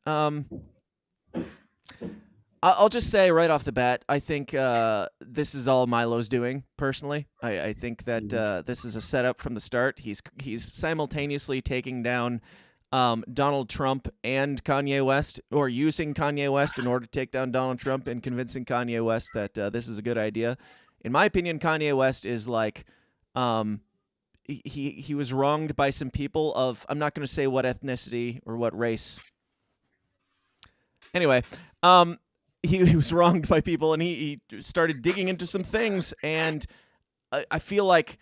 I'll just say right off the bat, I think this is all Milo's doing, personally. I think that this is a setup from the start. He's simultaneously taking down Donald Trump and Kanye West, or using Kanye West in order to take down Donald Trump and convincing Kanye West that this is a good idea. In my opinion, Kanye West is like he was wronged by some people of, I'm not going to say what ethnicity or what race. Anyway, he was wronged by people, and he started digging into some things, and I feel like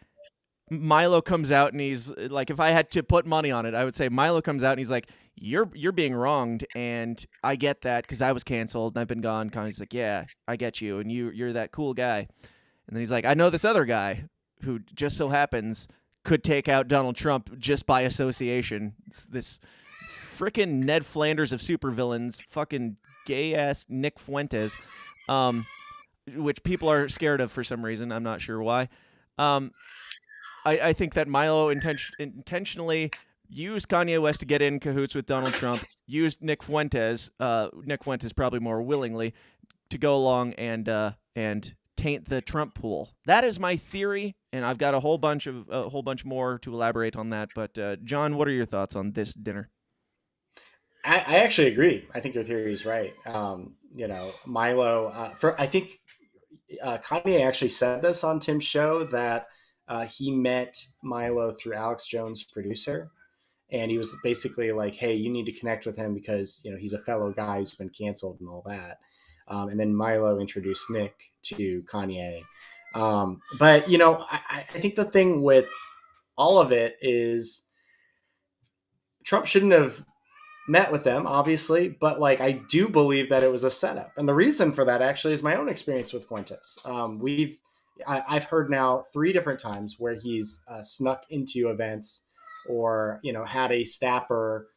Milo comes out, and he's like, if I had to put money on it, I would say Milo comes out, and he's like, you're being wronged, and I get that because I was canceled, and I've been gone. Kanye's like, yeah, I get you, and you're that cool guy. And then he's like, I know this other guy who just so happens could take out Donald Trump just by association. It's this frickin' Ned Flanders of supervillains, fucking gay-ass Nick Fuentes, which people are scared of for some reason. I'm not sure why. I think that Milo intentionally used Kanye West to get in cahoots with Donald Trump, used Nick Fuentes probably more willingly, to go along and taint the Trump pool. That is my theory, and I've got a whole bunch more to elaborate on that. But John, what are your thoughts on this dinner? I actually agree. I think your theory is right. Milo, I think Kanye actually said this on Tim's show, that he met Milo through Alex Jones' producer. And he was basically like, hey, you need to connect with him because, he's a fellow guy who's been canceled and all that. And then Milo introduced Nick to Kanye. But I think the thing with all of it is Trump shouldn't have met with them, obviously, but like I do believe that it was a setup, and the reason for that actually is my own experience with Fuentes. I've heard now 3 different times where he's snuck into events, or had a staffer,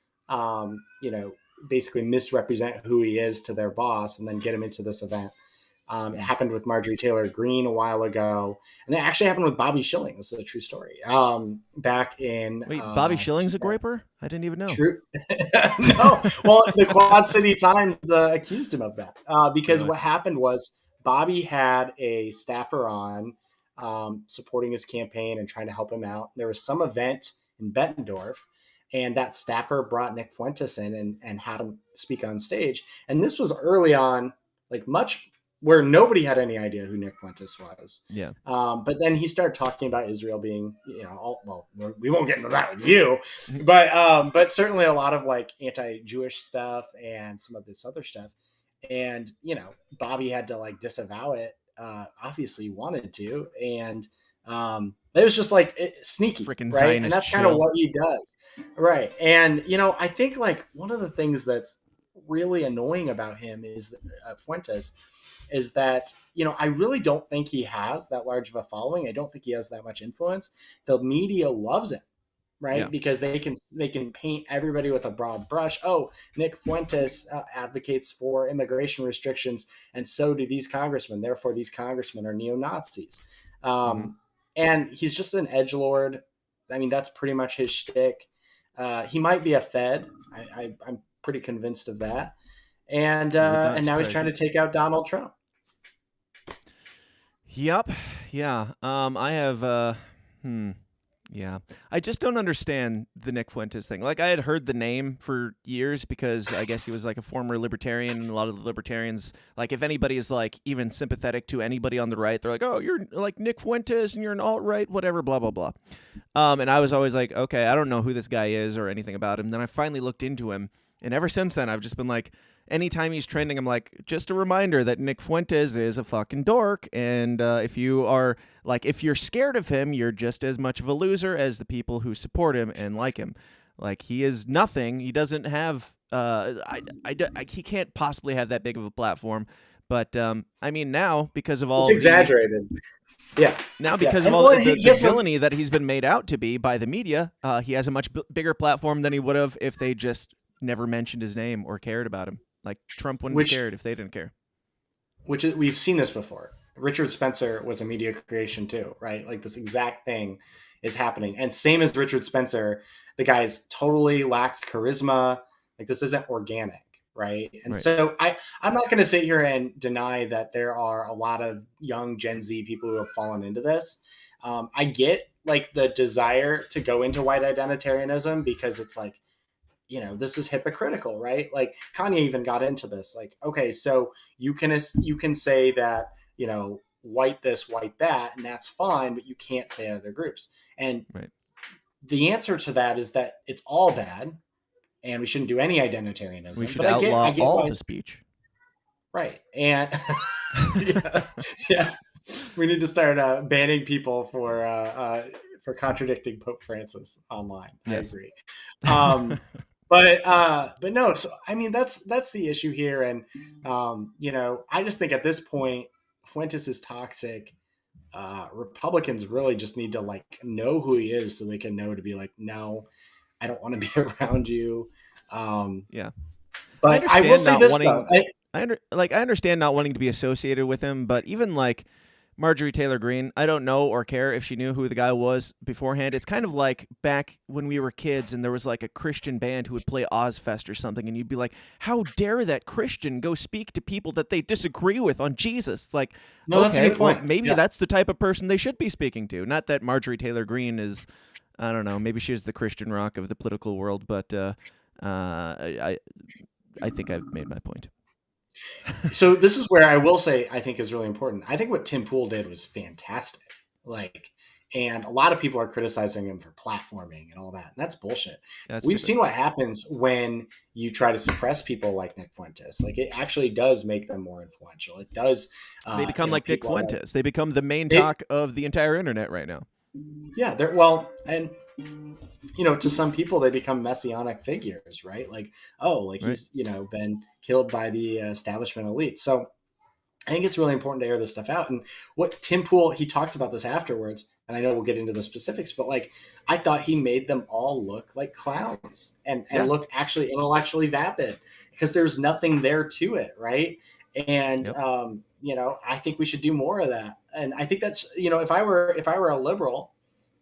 basically misrepresent who he is to their boss, and then get him into this event. It happened with Marjorie Taylor Greene a while ago, and it actually happened with Bobby Schilling. This is a true story. Back in Wait, Bobby Schilling's a groiper? I didn't even know. True. No. Well, the Quad City Times accused him of that because what happened was Bobby had a staffer on supporting his campaign and trying to help him out. There was some event in Bettendorf, and that staffer brought Nick Fuentes in and had him speak on stage. And this was early on, like much where nobody had any idea who Nick Fuentes was. Yeah. But then he started talking about Israel being, we won't get into that with you, but certainly a lot of like anti-Jewish stuff and some of this other stuff. And, Bobby had to like disavow it. Obviously he wanted to. And it was just like sneaky, freaking right? Zionist And that's kind of what he does. Right. And, I think like one of the things that's really annoying about him is Fuentes is that, I really don't think he has that large of a following. I don't think he has that much influence. The media loves him, right? Yeah. Because they can paint everybody with a broad brush. Oh, Nick Fuentes advocates for immigration restrictions, and so do these congressmen. Therefore, these congressmen are neo-Nazis. And he's just an edgelord. I mean, that's pretty much his shtick. He might be a Fed. I'm pretty convinced of that. And now he's trying to take out Donald Trump. Yep. Yeah. I have. Yeah. I just don't understand the Nick Fuentes thing. Like, I had heard the name for years because I guess he was like a former libertarian, and a lot of the libertarians, like, if anybody is like even sympathetic to anybody on the right, they're like, oh, you're like Nick Fuentes and you're an alt-right, whatever, blah, blah, blah. And I was always like, okay, I don't know who this guy is or anything about him. Then I finally looked into him, and ever since then, I've just been like, anytime he's trending, I'm like, just a reminder that Nick Fuentes is a fucking dork. And if you're scared of him, you're just as much of a loser as the people who support him and like him. Like, he is nothing. He doesn't have, he can't possibly have that big of a platform. But, I mean, now, because of all... It's exaggerated. Yeah. Now, because of all the villainy that he's been made out to be by the media, he has a much bigger platform than he would have if they just never mentioned his name or cared about him. Like, Trump wouldn't have cared if they didn't care. We've seen this before. Richard Spencer was a media creation too, right? Like, this exact thing is happening. And same as Richard Spencer, the guy's totally lacks charisma. Like, this isn't organic, right? And so I'm not going to sit here and deny that there are a lot of young Gen Z people who have fallen into this. I get like the desire to go into white identitarianism because it's like, this is hypocritical, right? Like, Kanye even got into this. Like, okay, so you can say that, white this, white that, and that's fine, but you can't say other groups. And the answer to that is that it's all bad, and we shouldn't do any identitarianism. We should outlaw all the speech. Right. And yeah, we need to start banning people for contradicting Pope Francis online. Yes. I agree. But no, so I mean that's the issue here, and I just think at this point Fuentes is toxic. Republicans really just need to like know who he is so they can know to be like, no, I don't want to be around you. But I will say this though. I understand not wanting to be associated with him, but even like Marjorie Taylor Greene, I don't know or care if she knew who the guy was beforehand. It's kind of like back when we were kids and there was like a Christian band who would play Ozfest or something, and you'd be like, how dare that Christian go speak to people that they disagree with on Jesus? It's like, no, that's a good point. Well, maybe that's the type of person they should be speaking to. Not that Marjorie Taylor Greene is, I don't know, maybe she is the Christian rock of the political world, but I think I've made my point. So this is where I will say I think is really important. I think what Tim Pool did was fantastic. And a lot of people are criticizing him for platforming and all that. And that's bullshit. We've seen what happens when you try to suppress people like Nick Fuentes. Like, it actually does make them more influential. It does. They become like Nick Fuentes. They become the main talk of the entire internet right now. Yeah. To some people, they become messianic figures, right? Like, he's, been killed by the establishment elite. So I think it's really important to air this stuff out. And what Tim Pool, he talked about this afterwards, and I know we'll get into the specifics, but like, I thought he made them all look like clowns and look actually intellectually vapid because there's nothing there to it. Right. And Yep. I think we should do more of that. And I think that's, if I were a liberal,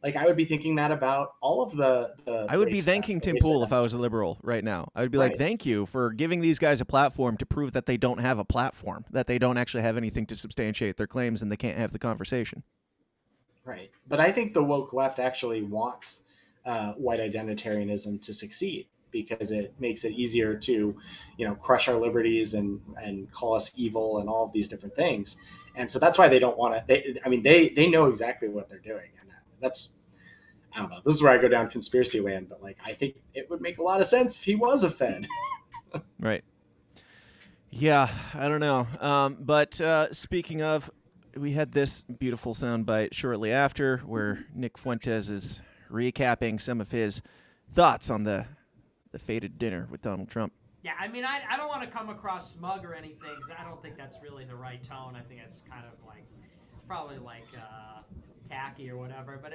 like I would be thinking that about all of the I would be race thanking stuff, Tim race Pool if I identity. was a liberal right now. I would be like, Right. thank you for giving these guys a platform to prove that they don't have a platform, that they don't actually have anything to substantiate their claims, and they can't have the conversation. Right. But I think the woke left actually wants white identitarianism to succeed, because it makes it easier to, crush our liberties and call us evil and all of these different things. And so that's why they don't want to. They know exactly what they're doing, and that's, I don't know. This is where I go down conspiracy land, but like I think it would make a lot of sense if he was a Fed. Right. Yeah, I don't know. But speaking of, we had this beautiful soundbite shortly after where Nick Fuentes is recapping some of his thoughts on the fated dinner with Donald Trump. Yeah, I mean, I don't want to come across smug or anything, because I don't think that's really the right tone. I think it's kind of like, it's probably like tacky or whatever, but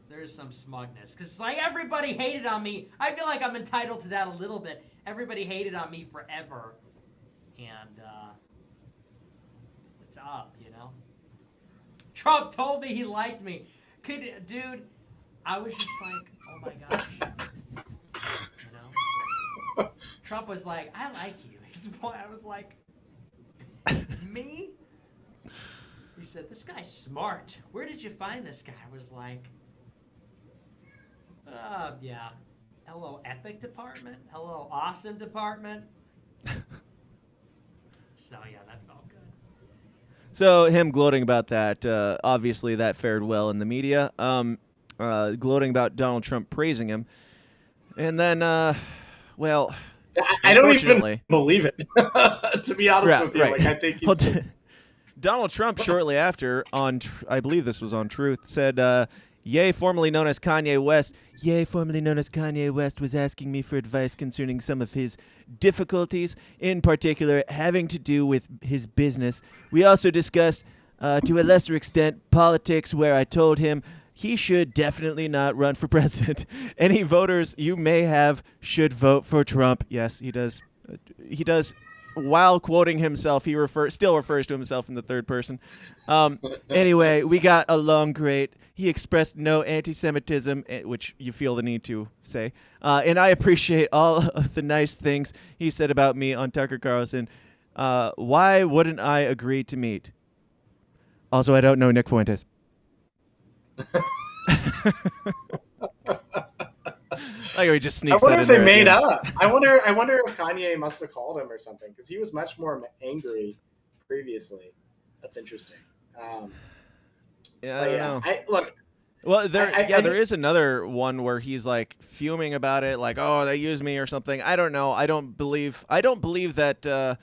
there's some smugness. Because like everybody hated on me. I feel like I'm entitled to that a little bit. Everybody hated on me forever. And it's up, Trump told me he liked me. Dude, I was just like, oh my gosh. Trump was like, I like you. I was like, me? He said, this guy's smart. Where did you find this guy? I was like, yeah. Hello, Epic Department. Hello, Awesome Department. So, yeah, that felt good. So him gloating about that, obviously that fared well in the media. Gloating about Donald Trump praising him. And then, well, I don't even unfortunately- believe it, to be honest with you. Right. Like, I think Well, he's Donald Trump shortly after, I believe this was on Truth, said, Ye, formerly known as Kanye West, was asking me for advice concerning some of his difficulties, in particular having to do with his business. We also discussed, to a lesser extent, politics, where I told him he should definitely not run for president. Any voters you may have should vote for Trump. Yes, he does. He does. While quoting himself, he still refers to himself in the third person. Anyway, we got along great. He expressed no anti-Semitism, which you feel the need to say. And I appreciate all of the nice things he said about me on Tucker Carlson. Why wouldn't I agree to meet? Also, I don't know Nick Fuentes. Like he just sneaks. I wonder that if in they there made again. up. I wonder if Kanye must have called him or something, because he was much more angry previously. That's interesting. Yeah, I don't know. Look. Well, there think is another one where he's like fuming about it, like, oh, they used me or something. I don't know. I don't believe that.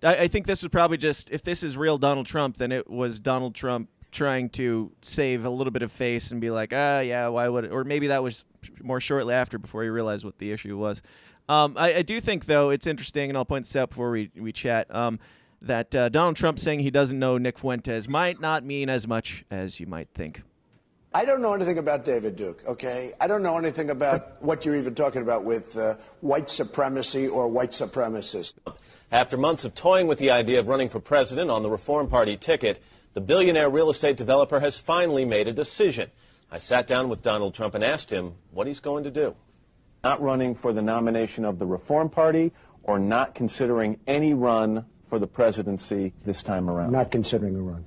I think this was probably just, if this is real Donald Trump, then it was Donald Trump trying to save a little bit of face and be like, yeah, why would it? Or maybe that was more shortly after, before he realized what the issue was. I do think, though, it's interesting, and I'll point this out before we chat, that Donald Trump saying he doesn't know Nick Fuentes might not mean as much as you might think. I don't know anything about David Duke, okay? I don't know anything about what you're even talking about with white supremacy or white supremacists. After months of toying with the idea of running for president on the Reform Party ticket, the billionaire real estate developer has finally made a decision. I sat down with Donald Trump and asked him what he's going to do. Not running for the nomination of the Reform Party, or not considering any run for the presidency this time around? Not considering a run.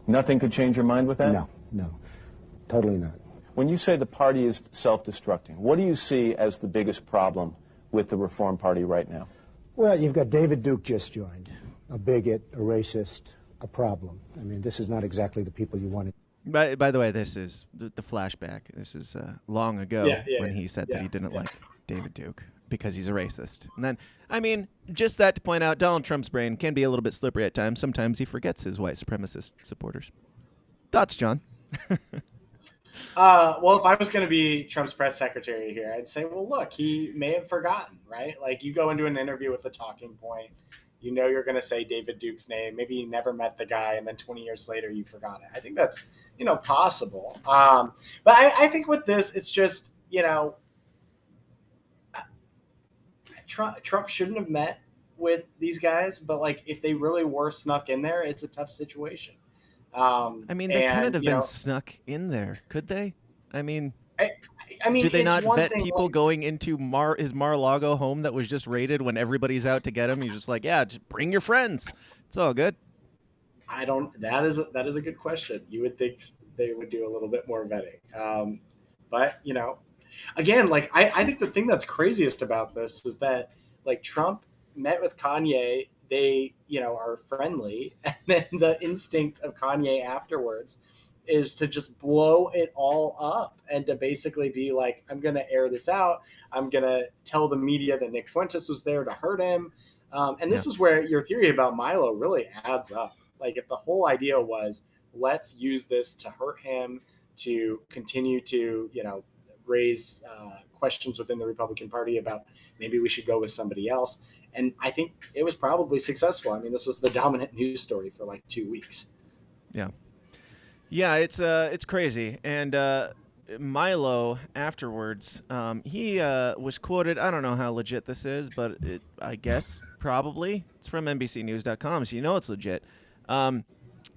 Nothing could change your mind with that? No. Totally not. When you say the party is self-destructing, what do you see as the biggest problem with the Reform Party right now? Well, you've got David Duke just joined, a bigot, a racist, a problem. I mean, this is not exactly the people you wanted. By the way, this is the flashback. This is long ago when he said that he didn't like David Duke because he's a racist. And then, I mean, just that to point out, Donald Trump's brain can be a little bit slippery at times. Sometimes he forgets his white supremacist supporters. Thoughts, John? Well, if I was going to be Trump's press secretary here, I'd say, well, look, he may have forgotten, right? Like, you go into an interview with the talking point, you know you're going to say David Duke's name. Maybe you never met the guy, and then 20 years later you forgot it. I think that's, possible. But I think with this, it's just, Trump shouldn't have met with these guys, but like if they really were snuck in there, it's a tough situation. I mean, they couldn't And have been snuck in there, could they? I mean, do they it's not one vet thing, people like, going into his Mar-a-Lago home that was just raided when everybody's out to get him? He's just like, yeah, just bring your friends. It's all good. That is a good question. You would think they would do a little bit more vetting. But, again, like I think the thing that's craziest about this is that like Trump met with Kanye, they, are friendly, and then the instinct of Kanye afterwards is to just blow it all up and to basically be like, I'm going to air this out. I'm going to tell the media that Nick Fuentes was there to hurt him. And this is where your theory about Milo really adds up. Like if the whole idea was, let's use this to hurt him, to continue to, raise questions within the Republican Party about maybe we should go with somebody else. And I think it was probably successful. I mean, this was the dominant news story for like 2 weeks. Yeah. Yeah, it's crazy. And Milo afterwards, he was quoted. I don't know how legit this is, but I guess probably it's from NBCNews.com, so you know it's legit. It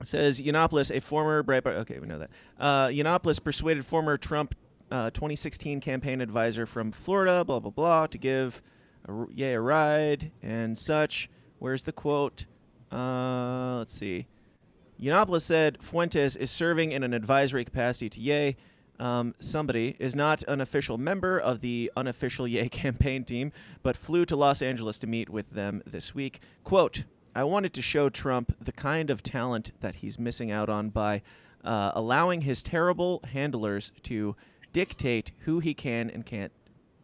says Yiannopoulos, a former Breitbart. Okay, we know that. Yiannopoulos persuaded former Trump 2016 campaign advisor from Florida, blah blah blah, to give a ride and such. Where's the quote? Let's see. Yiannopoulos said Fuentes is serving in an advisory capacity to Ye. Somebody is not an official member of the unofficial Ye campaign team, but flew to Los Angeles to meet with them this week. Quote, I wanted to show Trump the kind of talent that he's missing out on by allowing his terrible handlers to dictate who he can and can't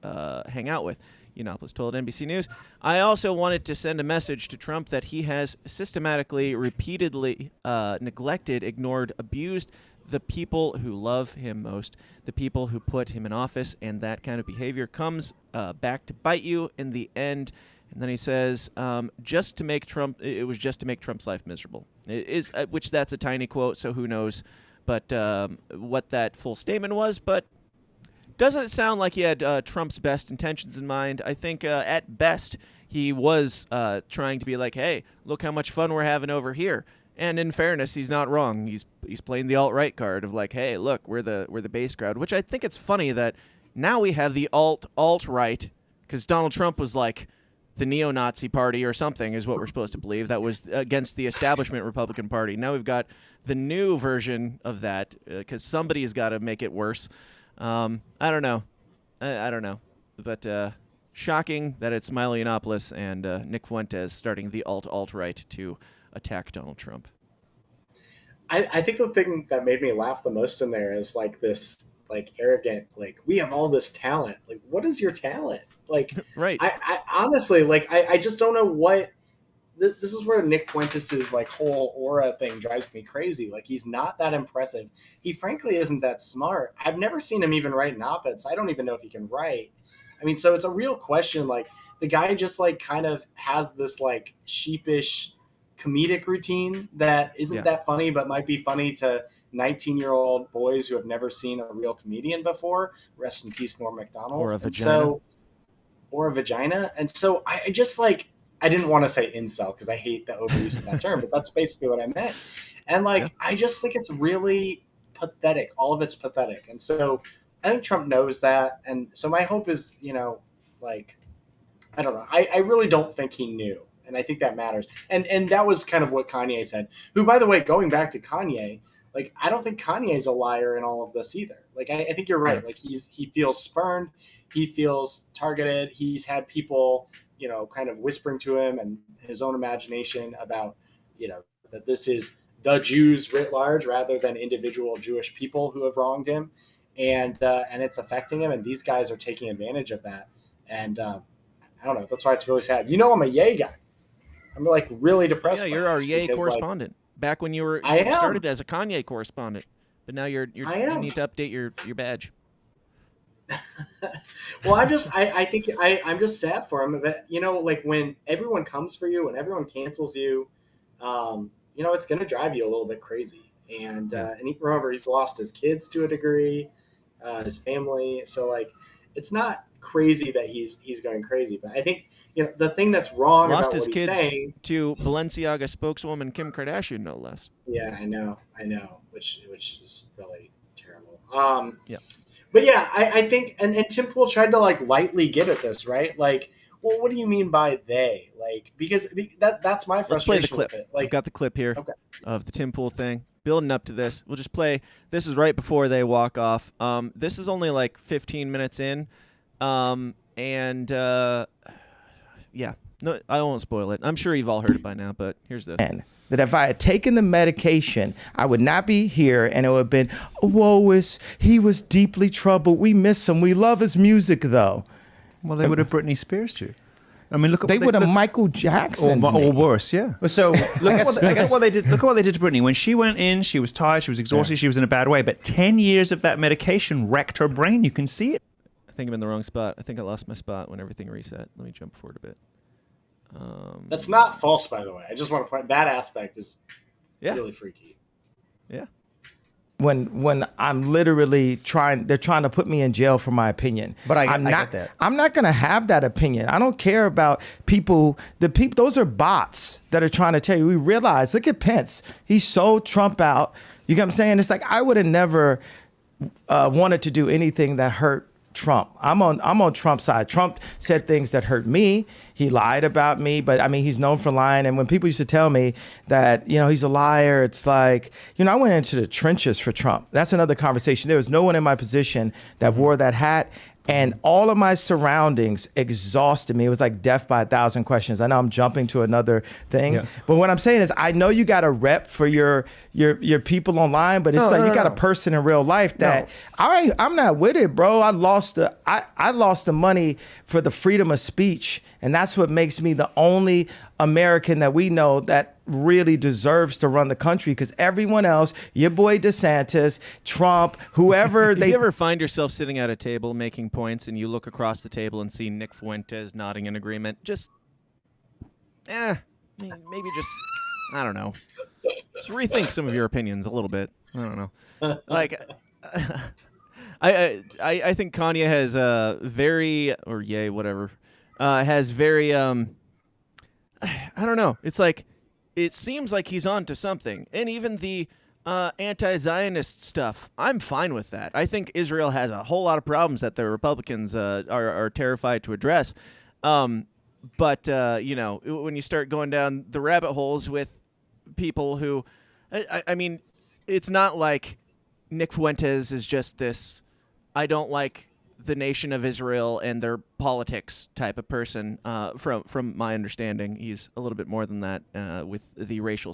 hang out with. Yiannopoulos told NBC News. I also wanted to send a message to Trump that he has systematically, repeatedly neglected, ignored, abused the people who love him most, the people who put him in office, and that kind of behavior comes back to bite you in the end. And then he says, it was just to make Trump's life miserable. It is, which that's a tiny quote, so who knows but what that full statement was, but doesn't sound like he had Trump's best intentions in mind. I think at best he was trying to be like, hey, look how much fun we're having over here. And in fairness, he's not wrong. He's playing the alt-right card of like, hey, look, we're the base crowd, which I think it's funny that now we have the alt-right because Donald Trump was like the neo-Nazi party or something is what we're supposed to believe. That was against the establishment Republican Party. Now we've got the new version of that because somebody's got to make it worse. I don't know. I don't know. But shocking that it's Milo Yiannopoulos and Nick Fuentes starting the alt-right to attack Donald Trump. I think the thing that made me laugh the most in there is like this like arrogant, like we have all this talent. Like what is your talent? Like right. I honestly like I just don't know what this is where Nick Fuentes' like whole aura thing drives me crazy. Like he's not that impressive. He frankly isn't that smart. I've never seen him even write an op-ed, so I don't even know if he can write. I mean, so it's a real question. Like the guy just like kind of has this like sheepish comedic routine that isn't that funny, but might be funny to 19-year-old boys who have never seen a real comedian before. Rest in peace, Norm Macdonald. Or a vagina. And so I just like, I didn't want to say incel because I hate the overuse of that term, but that's basically what I meant. And like, I just think it's really pathetic. All of it's pathetic. And so I think Trump knows that. And so my hope is, like, I don't know. I really don't think he knew. And I think that matters. And that was kind of what Kanye said, who, by the way, going back to Kanye, like, I don't think Kanye's a liar in all of this either. Like, I think you're right. Like he feels spurned. He feels targeted. He's had people, kind of whispering to him and his own imagination about, that this is the Jews writ large rather than individual Jewish people who have wronged him. And it's affecting him. And these guys are taking advantage of that. And I don't know. That's why it's really sad. I'm a Ye guy. I'm like really depressed. Yeah, you're our Ye correspondent. Back when you started as a Kanye correspondent, but now you need to update your badge. Well, I think I'm just sad for him that, like when everyone comes for you and everyone cancels you, it's going to drive you a little bit crazy. And remember, he's lost his kids to a degree, his family. So like, it's not crazy that he's going crazy. But I think the thing that's wrong Lost about his what he's kids saying to Balenciaga spokeswoman Kim Kardashian, no less. Yeah, I know, which is really terrible. Yeah. But yeah, I think, and Tim Pool tried to like lightly get at this, right? Like, well, what do you mean by they? Like, because that's my frustration. Let's play the clip. With it. Like, I've got the clip here of the Tim Pool thing. Building up to this, we'll just play. This is right before they walk off. This is only like 15 minutes in, yeah. No, I won't spoil it. I'm sure you've all heard it by now, but here's this. That if I had taken the medication, I would not be here, and it would have been, he was deeply troubled. We miss him. We love his music, though. Well, they would have Britney Spears too. I mean, they would have Michael Jackson or worse, yeah. So look at what they did. Look at what they did to Britney. When she went in, she was tired, she was exhausted, she was in a bad way. But 10 years of that medication wrecked her brain. You can see it. I think I'm in the wrong spot. I think I lost my spot when everything reset. Let me jump forward a bit. That's not false, by the way. I just want to point that aspect is really freaky. Yeah. When I'm literally they're trying to put me in jail for my opinion. But I get that. I'm not going to have that opinion. I don't care about people. Those are bots that are trying to tell you. We realize, look at Pence. He sold Trump out. You get what I'm saying? It's like I would have never wanted to do anything that hurt Trump. I'm on Trump's side. Trump said things that hurt me. He lied about me, but I mean, he's known for lying. And when people used to tell me that, he's a liar, it's like, I went into the trenches for Trump. That's another conversation. There was no one in my position that wore that hat. And all of my surroundings exhausted me. It was like death by 1,000 questions. I know I'm jumping to another thing, but what I'm saying is, I know you got a rep for your people online, but it's you got a person in real life that I'm not with it, bro. I lost the money for the freedom of speech, and that's what makes me the only American that we know that really deserves to run the country, because everyone else, your boy DeSantis, Trump, whoever If you ever find yourself sitting at a table making points and you look across the table and see Nick Fuentes nodding in agreement, just maybe just, I don't know, just rethink some of your opinions a little bit. I don't know. Like, I think Kanye has has very I don't know. It's like, it seems like he's on to something. And even the anti-Zionist stuff, I'm fine with that. I think Israel has a whole lot of problems that the Republicans are terrified to address. But when you start going down the rabbit holes with people who, I mean, it's not like Nick Fuentes is just this, I don't like the nation of Israel and their politics type of person. From my understanding, he's a little bit more than that with the racial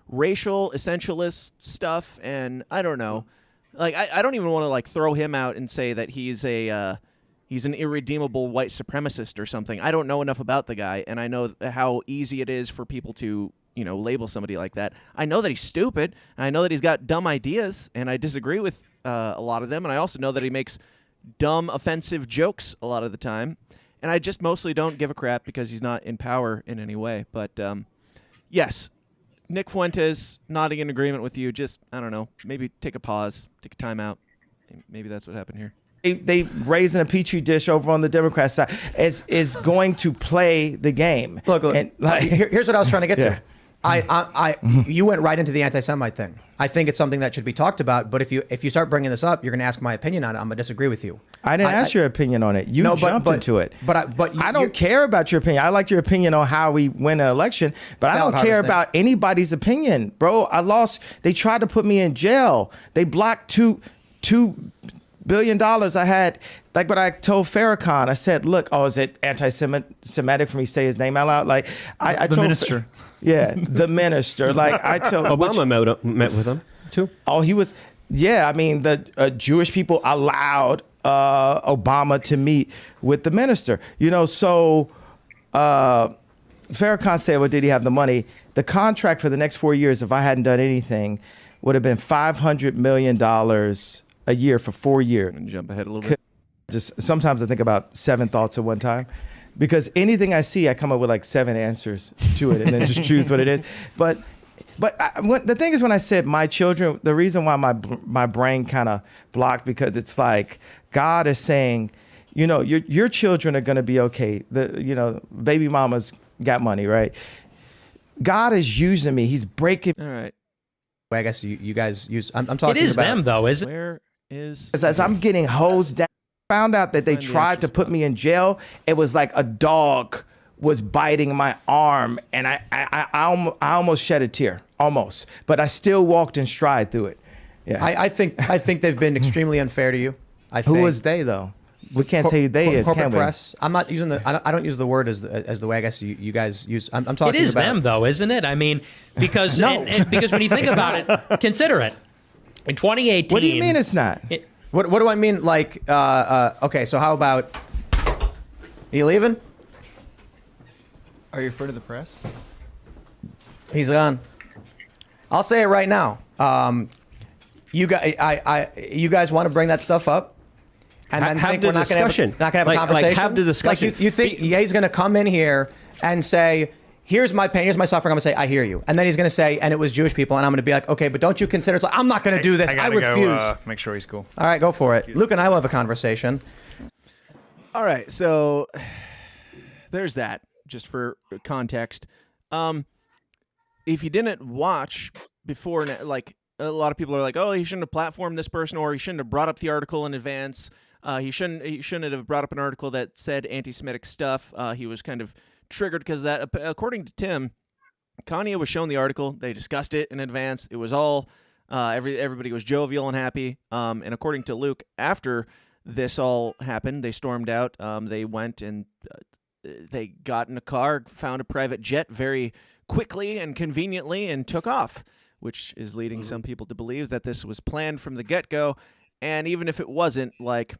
essentialist stuff. And I don't know, like I don't even want to like throw him out and say that he's an irredeemable white supremacist or something. I don't know enough about the guy, and I know how easy it is for people to label somebody like that. I know that he's stupid. I know that he's got dumb ideas, and I disagree with a lot of them. And I also know that he makes dumb, offensive jokes a lot of the time, and I just mostly don't give a crap because he's not in power in any way. But yes, Nick Fuentes nodding in agreement with you. Just, I don't know, maybe take a pause, take a timeout. Maybe that's what happened here. They raising a petri dish over on the Democrat side is going to play the game. Look, and here's what I was trying to get to. You went right into the anti-Semite thing. I think it's something that should be talked about. But if you start bringing this up, you're going to ask my opinion on it. I'm going to disagree with you. I didn't ask your opinion on it. You jumped into it. But I don't care about your opinion. I like your opinion on how we win an election, but I don't care about anybody's opinion, bro. They tried to put me in jail. They blocked $2 billion I had. Like what I told Farrakhan, I said, look, is it anti-Semitic for me to say his name out loud? Like I told the minister. The minister. Like I told Obama met with him too. Oh, he was. Yeah, I mean the Jewish people allowed Obama to meet with the minister. So Farrakhan said, well, did he have the money? The contract for the next 4 years, if I hadn't done anything, would have been $500 million a year for 4 years. And jump ahead a little bit. Just sometimes I think about 7 thoughts at one time, because anything I see, I come up with like 7 answers to it and then just choose what it is. But the thing is, when I said my children, the reason why my brain kind of blocked, because it's like God is saying, You know, your children are gonna be okay. Baby mama's got money, right? God is using me. He's breaking. All right. I guess you guys use. I'm talking. It is about them though, isn't it? Where is? As I'm getting hosed down, found out that they tried to put me in jail. It was like a dog was biting my arm, and I almost shed a tear, almost. But I still walked in stride through it. Yeah. I think they've been extremely unfair to you. Who was they though? We can't say who they is, corporate can we? press. I'm not using I don't use the word as the way I guess you guys use. I'm talking. It is about them though, isn't it? I mean, because No. because when you think about it, consider it. In 2018. What do you mean it's not? What do I mean? Like, okay, so how about? Are you leaving? Are you referring to the press? He's gone. I'll say it right now. You guys want to bring that stuff up, and then Have think the we're not going discussion. to have a Like, conversation. have the discussion. Like you think he's going to come in here and say, "Here's my pain, here's my suffering." I'm going to say, "I hear you," and then he's going to say, "And it was Jewish people," and I'm going to be like, "Okay, but don't you consider?" So I'm not going to do this. I refuse. Make sure he's cool. All right, go for it. Luke and I will have a conversation. All right, so there's that. Just for context, if you didn't watch before, like a lot of people are like, "Oh, he shouldn't have platformed this person, or he shouldn't have brought up the article in advance. He shouldn't have brought up an article that said anti-Semitic stuff." He was kind of triggered because that, according to Tim, Kanye was shown the article. They discussed it in advance. It was all everybody was jovial and happy. And according to Luke, after this all happened, they stormed out. They went and they got in a car, found a private jet very quickly and conveniently, and took off, which is leading some people to believe that this was planned from the get-go. And even if it wasn't, like,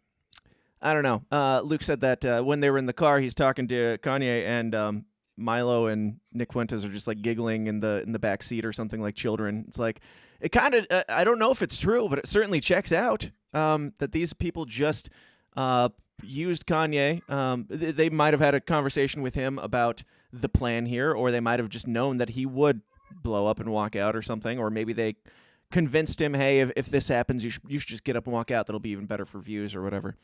I don't know. Luke said that when they were in the car, he's talking to Kanye, and Milo and Nick Fuentes are just like giggling in the back seat or something, like children. It's like, it kind of I don't know if it's true, but it certainly checks out that these people just used Kanye. They might have had a conversation with him about the plan here, or they might have just known that he would blow up and walk out or something, or maybe they convinced him, hey, if this happens, you should just get up and walk out. That'll be even better for views or whatever.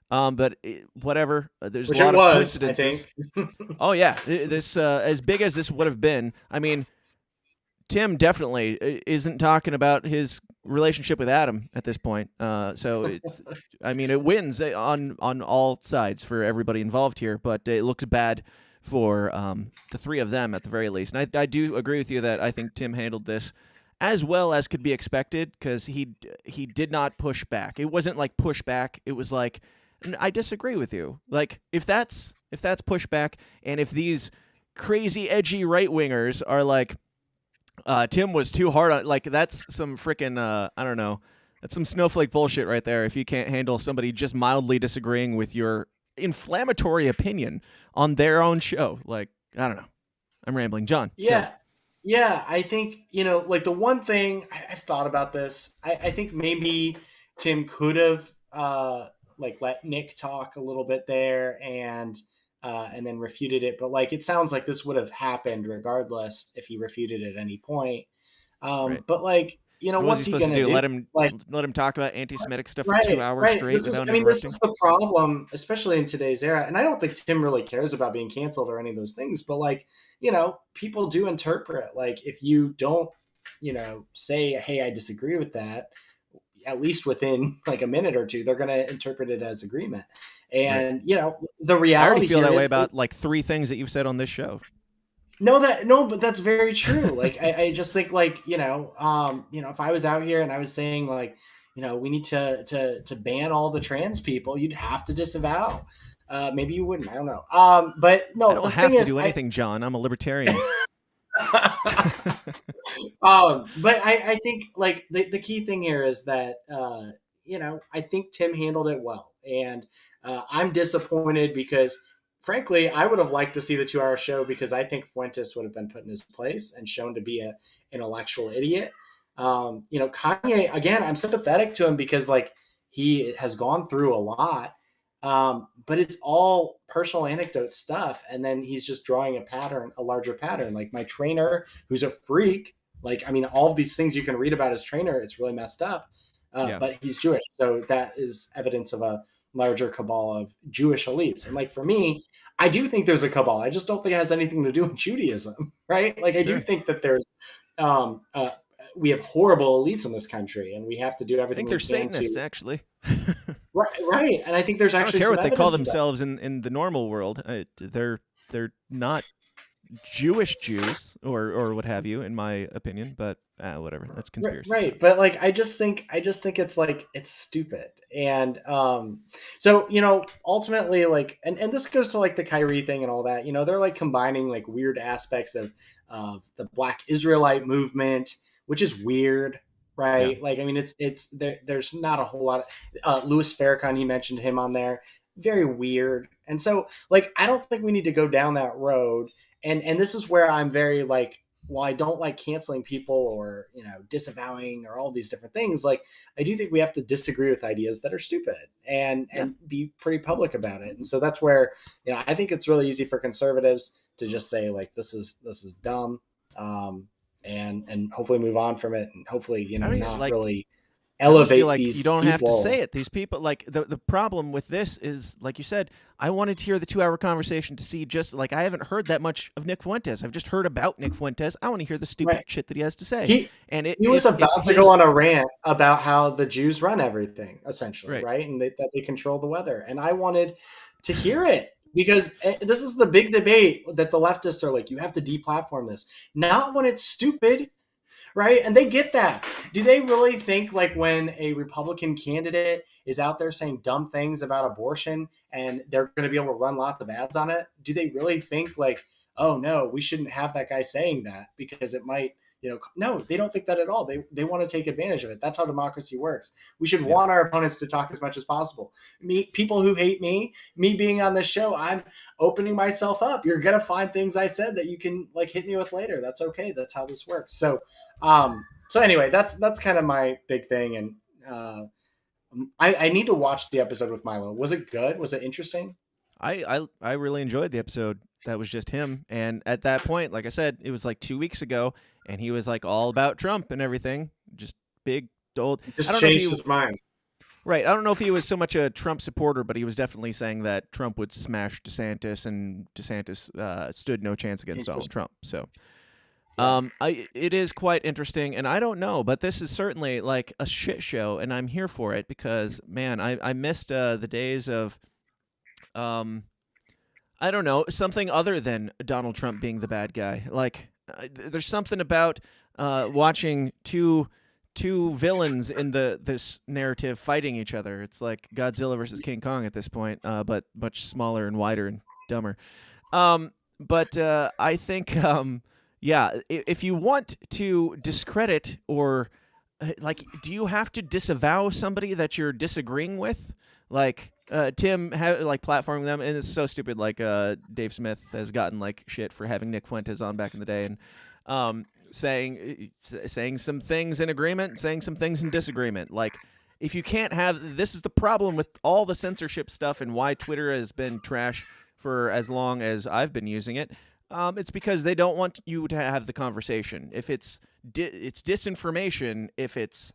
But whatever. There's Which a lot it of was, coincidences. I think. Oh yeah, this as big as this would have been. I mean, Tim definitely isn't talking about his relationship with Adam at this point. So it's, I mean, it wins on all sides for everybody involved here, but it looks bad for the three of them at the very least. And I do agree with you that I think Tim handled this as well as could be expected, because he did not push back. It wasn't like pushback. It was like, I disagree with you. Like, if that's pushback, and if these crazy edgy right wingers are like, Tim was too hard on, like, that's some freaking I don't know, that's some snowflake bullshit right there. If you can't handle somebody just mildly disagreeing with your inflammatory opinion on their own show, like, I don't know. I'm rambling, John. Yeah. Yeah, I think, like the one thing I've thought about this, I think maybe Tim could have let Nick talk a little bit there and then refuted it. But like, it sounds like this would have happened regardless if he refuted at any point. Right. But like, what what's was he he supposed going to to do? do? Let him talk about anti-Semitic stuff for Right, 2 hours right. straight This without this interrupting? is the problem, especially in today's era. And I don't think Tim really cares about being canceled or any of those things. But like, people do interpret, like, if you don't, say, hey, I disagree with that, at least within like a minute or two, they're going to interpret it as agreement. And, the reality I already feel here that way is about like 3 things that you've said on this show. No, but that's very true. Like, I just think, like, if I was out here and I was saying, like, we need to ban all the trans people, you'd have to disavow. Maybe you wouldn't. I don't know. But no, I don't have to do anything, John. I'm a libertarian. But I think, like, the key thing here is that, I think Tim handled it well. And I'm disappointed because, frankly, I would have liked to see the 2-hour show, because I think Fuentes would have been put in his place and shown to be an intellectual idiot. Kanye, again, I'm sympathetic to him because, like, he has gone through a lot, but it's all personal anecdote stuff. And then he's just drawing a larger pattern. Like, my trainer, who's a freak, like, I mean, all of these things you can read about his trainer, it's really messed up. But he's Jewish. So that is evidence of a larger cabal of Jewish elites. And like for me, I do think there's a cabal. I just don't think it has anything to do with Judaism, right? Like I do think that there's we have horrible elites in this country, and we have to do I everything think they're we can Satanists, to. actually. Right, and I think there's actually I don't care some what they call evidence of that. themselves in the normal world. They're not Jewish Jews or what have you, in my opinion. But whatever, that's conspiracy. Right, but like I just think it's like it's stupid, and so ultimately like and this goes to like the Kyrie thing and all that. They're like combining like weird aspects of the Black Israelite movement, which is weird. Right. Yeah. Like, I mean, it's there's not a whole lot of Louis Farrakhan. He mentioned him on there. Very weird. And so like, I don't think we need to go down that road. And this is where I'm very like, while I don't like canceling people or, disavowing or all these different things, like I do think we have to disagree with ideas that are stupid and be pretty public about it. And so that's where, I think it's really easy for conservatives to just say like, this is dumb. And hopefully move on from it, and hopefully not like, really elevate like these. You don't people. have to say it. These people, like the problem with this is, like you said, I wanted to hear the 2-hour conversation to see just like I haven't heard that much of Nick Fuentes. I've just heard about Nick Fuentes. I want to hear the stupid shit that he has to say. He was about to go on a rant about how the Jews run everything, essentially, right? And that they control the weather, and I wanted to hear it. Because this is the big debate that the leftists are like, you have to deplatform this. Not when it's stupid, right? And they get that. Do they really think like when a Republican candidate is out there saying dumb things about abortion and they're going to be able to run lots of ads on it? Do they really think like, oh no, we shouldn't have that guy saying that because it might, no, they don't think that at all. They want to take advantage of it. That's how democracy works. We should want our opponents to talk as much as possible. People who hate me being on this show, I'm opening myself up. You're going to find things I said that you can like hit me with later. That's okay. That's how this works. So anyway, that's kind of my big thing. And I need to watch the episode with Milo. Was it good? Was it interesting? I really enjoyed the episode. That was just him. And at that point, like I said, it was like 2 weeks ago, and he was like all about Trump and everything. Just big, old. Just changed his mind. Right. I don't know if he was so much a Trump supporter, but he was definitely saying that Trump would smash DeSantis, and DeSantis stood no chance against Donald Trump. So it is quite interesting, and I don't know, but this is certainly like a shit show, and I'm here for it because, man, I missed the days of I don't know, something other than Donald Trump being the bad guy. Like, there's something about watching two villains in this narrative fighting each other. It's like Godzilla versus King Kong at this point, but much smaller and wider and dumber. But I think, if you want to discredit or, like, do you have to disavow somebody that you're disagreeing with? Like, Tim platforming them, and it's so stupid. Like, Dave Smith has gotten like shit for having Nick Fuentes on back in the day, and saying some things in agreement, saying some things in disagreement. Like, if you can't have, this is the problem with all the censorship stuff and why Twitter has been trash for as long as I've been using it. It's because they don't want you to have the conversation. If it's disinformation, if it's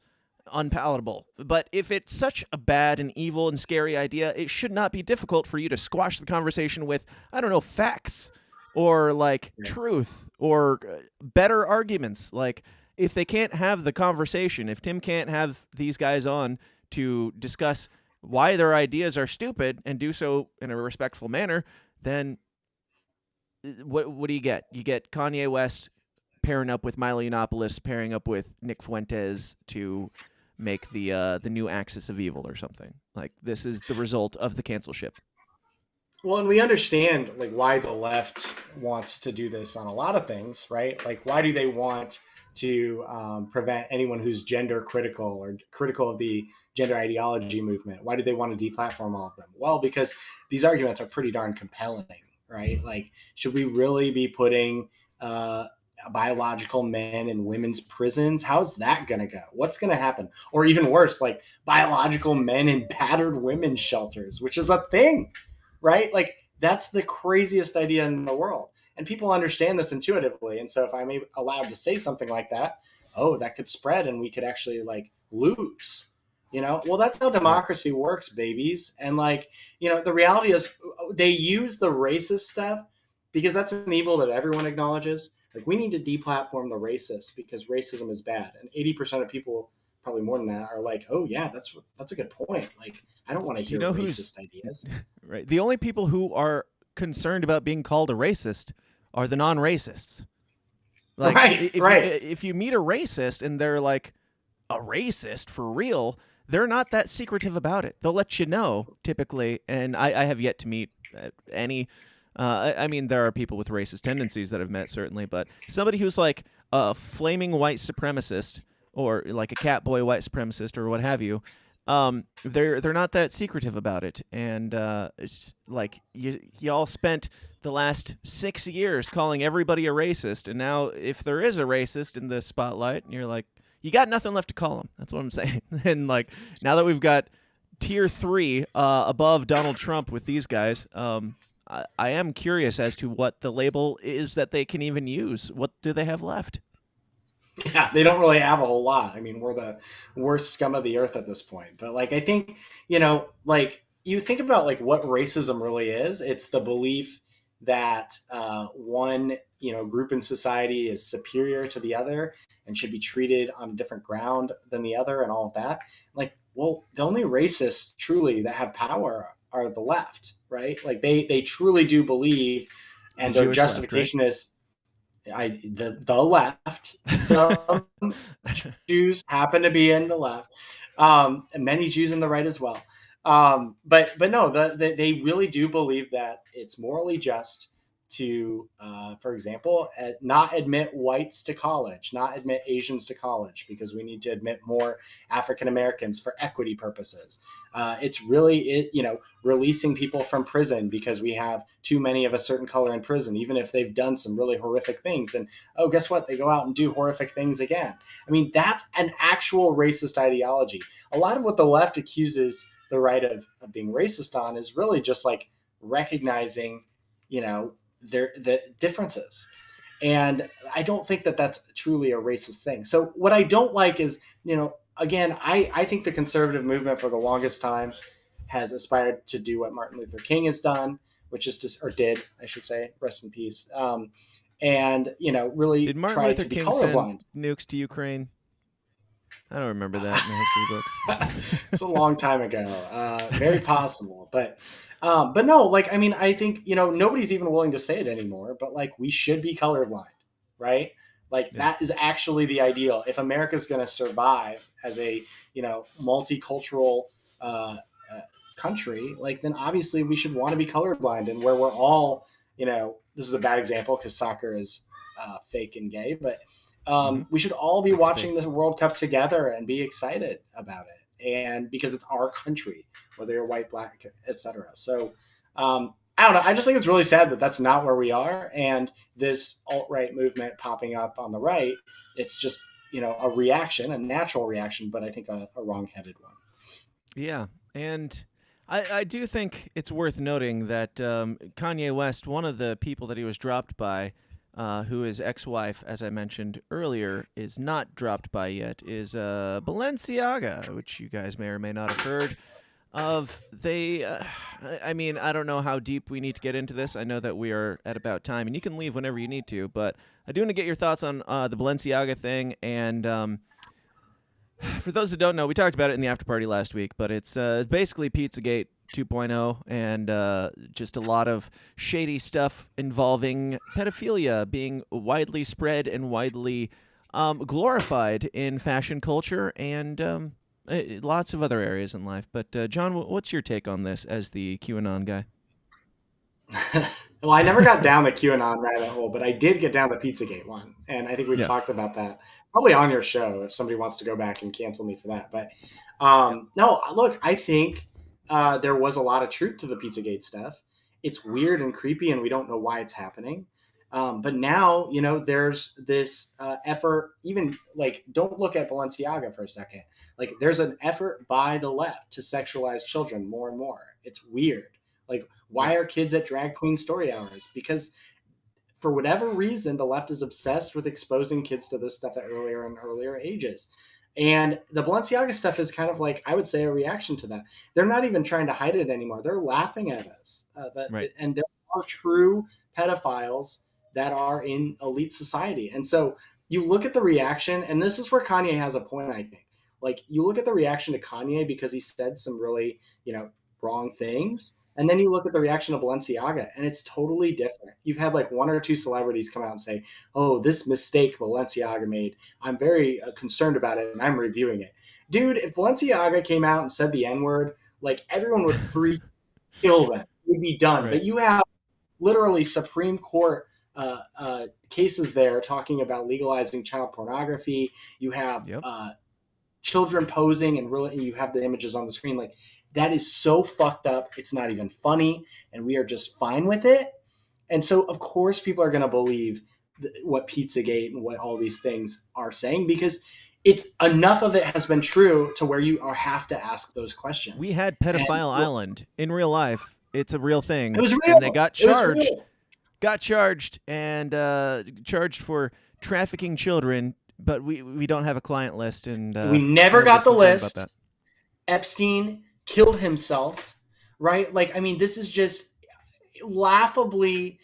unpalatable. But if it's such a bad and evil and scary idea, it should not be difficult for you to squash the conversation with, I don't know, facts or like truth or better arguments. Like, if they can't have the conversation, if Tim can't have these guys on to discuss why their ideas are stupid and do so in a respectful manner, then what do you get? You get Kanye West pairing up with Milo Yiannopoulos, pairing up with Nick Fuentes to make the new axis of evil or something. Like, this is the result of the cancel ship. Well, and we understand like why the left wants to do this on a lot of things, right? Like, why do they want to prevent anyone who's gender critical or critical of the gender ideology movement? Why do they want to deplatform all of them? Well, because these arguments are pretty darn compelling, right? Like, should we really be putting biological men in women's prisons? How's that going to go? What's going to happen? Or even worse, like biological men in battered women's shelters, which is a thing, right? Like, that's the craziest idea in the world. And people understand this intuitively. And so if I'm allowed to say something like that, that could spread and we could actually like lose, Well, that's how democracy works, babies. And like, the reality is they use the racist stuff because that's an evil that everyone acknowledges. Like, we need to deplatform the racist because racism is bad. And 80% of people, probably more than that, are like, oh yeah, that's a good point. Like, I don't want to hear racist ideas. Right. The only people who are concerned about being called a racist are the non-racists. Like, if you meet a racist and they're like, a racist for real, they're not that secretive about it. They'll let you know, typically. And I have yet to meet any. I mean, there are people with racist tendencies that I've met, certainly. But somebody who's like a flaming white supremacist or like a catboy white supremacist or what have you, they're not that secretive about it. And it's like y'all spent the last 6 years calling everybody a racist. And now if there is a racist in the spotlight, and you're like, you got nothing left to call him. That's what I'm saying. And like, now that we've got tier 3 above Donald Trump with these guys, I am curious as to what the label is that they can even use. What do they have left? Yeah, they don't really have a whole lot. I mean, we're the worst scum of the earth at this point. But like, I think, like you think about like what racism really is. It's the belief that one, group in society is superior to the other and should be treated on a different ground than the other and all of that. Like, well, the only racists truly that have power are the left, right? Like they truly do believe, and their justification is the left. Some Jews happen to be in the left, and many Jews in the right as well. But no, they really do believe that it's morally just to, for example, not admit whites to college, not admit Asians to college, because we need to admit more African Americans for equity purposes. It's really, releasing people from prison because we have too many of a certain color in prison, even if they've done some really horrific things. And, oh, guess what? They go out and do horrific things again. I mean, that's an actual racist ideology. A lot of what the left accuses the right of being racist on is really just like recognizing, the differences. And I don't think that that's truly a racist thing. So what I don't like is, again, I think the conservative movement for the longest time has aspired to do what Martin Luther King has done, which is did, I should say, rest in peace. And, really did Martin try Luther to be King colorblind. send nukes to Ukraine? I don't remember that in the history books. It's a long time ago. Very possible. But no, like, I mean, I think, nobody's even willing to say it anymore, but like, we should be colorblind, right? Like, that is actually the ideal. If America's going to survive as a, multicultural country, like, then obviously we should want to be colorblind, and where we're all, this is a bad example because soccer is fake and gay, but we should all be watching the World Cup together and be excited about it. And because it's our country, whether you're white, black, etc. So I don't know. I just think it's really sad that that's not where we are. And this alt-right movement popping up on the right, it's just, a reaction, a natural reaction, but I think a wrong-headed one. Yeah. And I do think it's worth noting that Kanye West, one of the people that he was dropped by, who his ex-wife, as I mentioned earlier, is not dropped by yet, is Balenciaga, which you guys may or may not have heard of. I mean, I don't know how deep we need to get into this. I know that we are at about time, and you can leave whenever you need to, but I do want to get your thoughts on the Balenciaga thing. And for those that don't know, we talked about it in the after party last week, but it's basically Pizzagate 2.0, and just a lot of shady stuff involving pedophilia being widely spread and widely glorified in fashion culture and lots of other areas in life. But John, what's your take on this as the QAnon guy? Well, I never got down the QAnon rabbit hole, but I did get down the Pizzagate one, and I think we've talked about that probably on your show if somebody wants to go back and cancel me for that. But no, look, I think there was a lot of truth to the Pizzagate stuff. It's weird and creepy, and we don't know why it's happening. But now, there's this effort, even like, don't look at Balenciaga for a second. Like, there's an effort by the left to sexualize children more and more. It's weird. Like, why are kids at drag queen story hours? Because for whatever reason, the left is obsessed with exposing kids to this stuff at earlier and earlier ages. And the Balenciaga stuff is kind of like, I would say, a reaction to that. They're not even trying to hide it anymore. They're laughing at us. And there are true pedophiles that are in elite society. And so you look at the reaction, and this is where Kanye has a point, I think. Like, you look at the reaction to Kanye because he said some really, wrong things. And then you look at the reaction of Balenciaga, and it's totally different. You've had like one or two celebrities come out and say, oh, this mistake Balenciaga made, I'm very concerned about it, and I'm reviewing it. Dude, if Balenciaga came out and said the N-word, like, everyone would kill them. It would be done. Right. But you have literally Supreme Court cases there talking about legalizing child pornography. You have children posing, and really you have the images on the screen. Like, that is so fucked up. It's not even funny, and we are just fine with it. And so, of course, people are going to believe what Pizzagate and what all these things are saying, because it's enough of it has been true to where you have to ask those questions. We had Pedophile Island in real life. It's a real thing. It was real. And they got charged and charged for trafficking children, but we don't have a client list, and we never got the list. Epstein killed himself, right? Like, I mean, this is just laughably,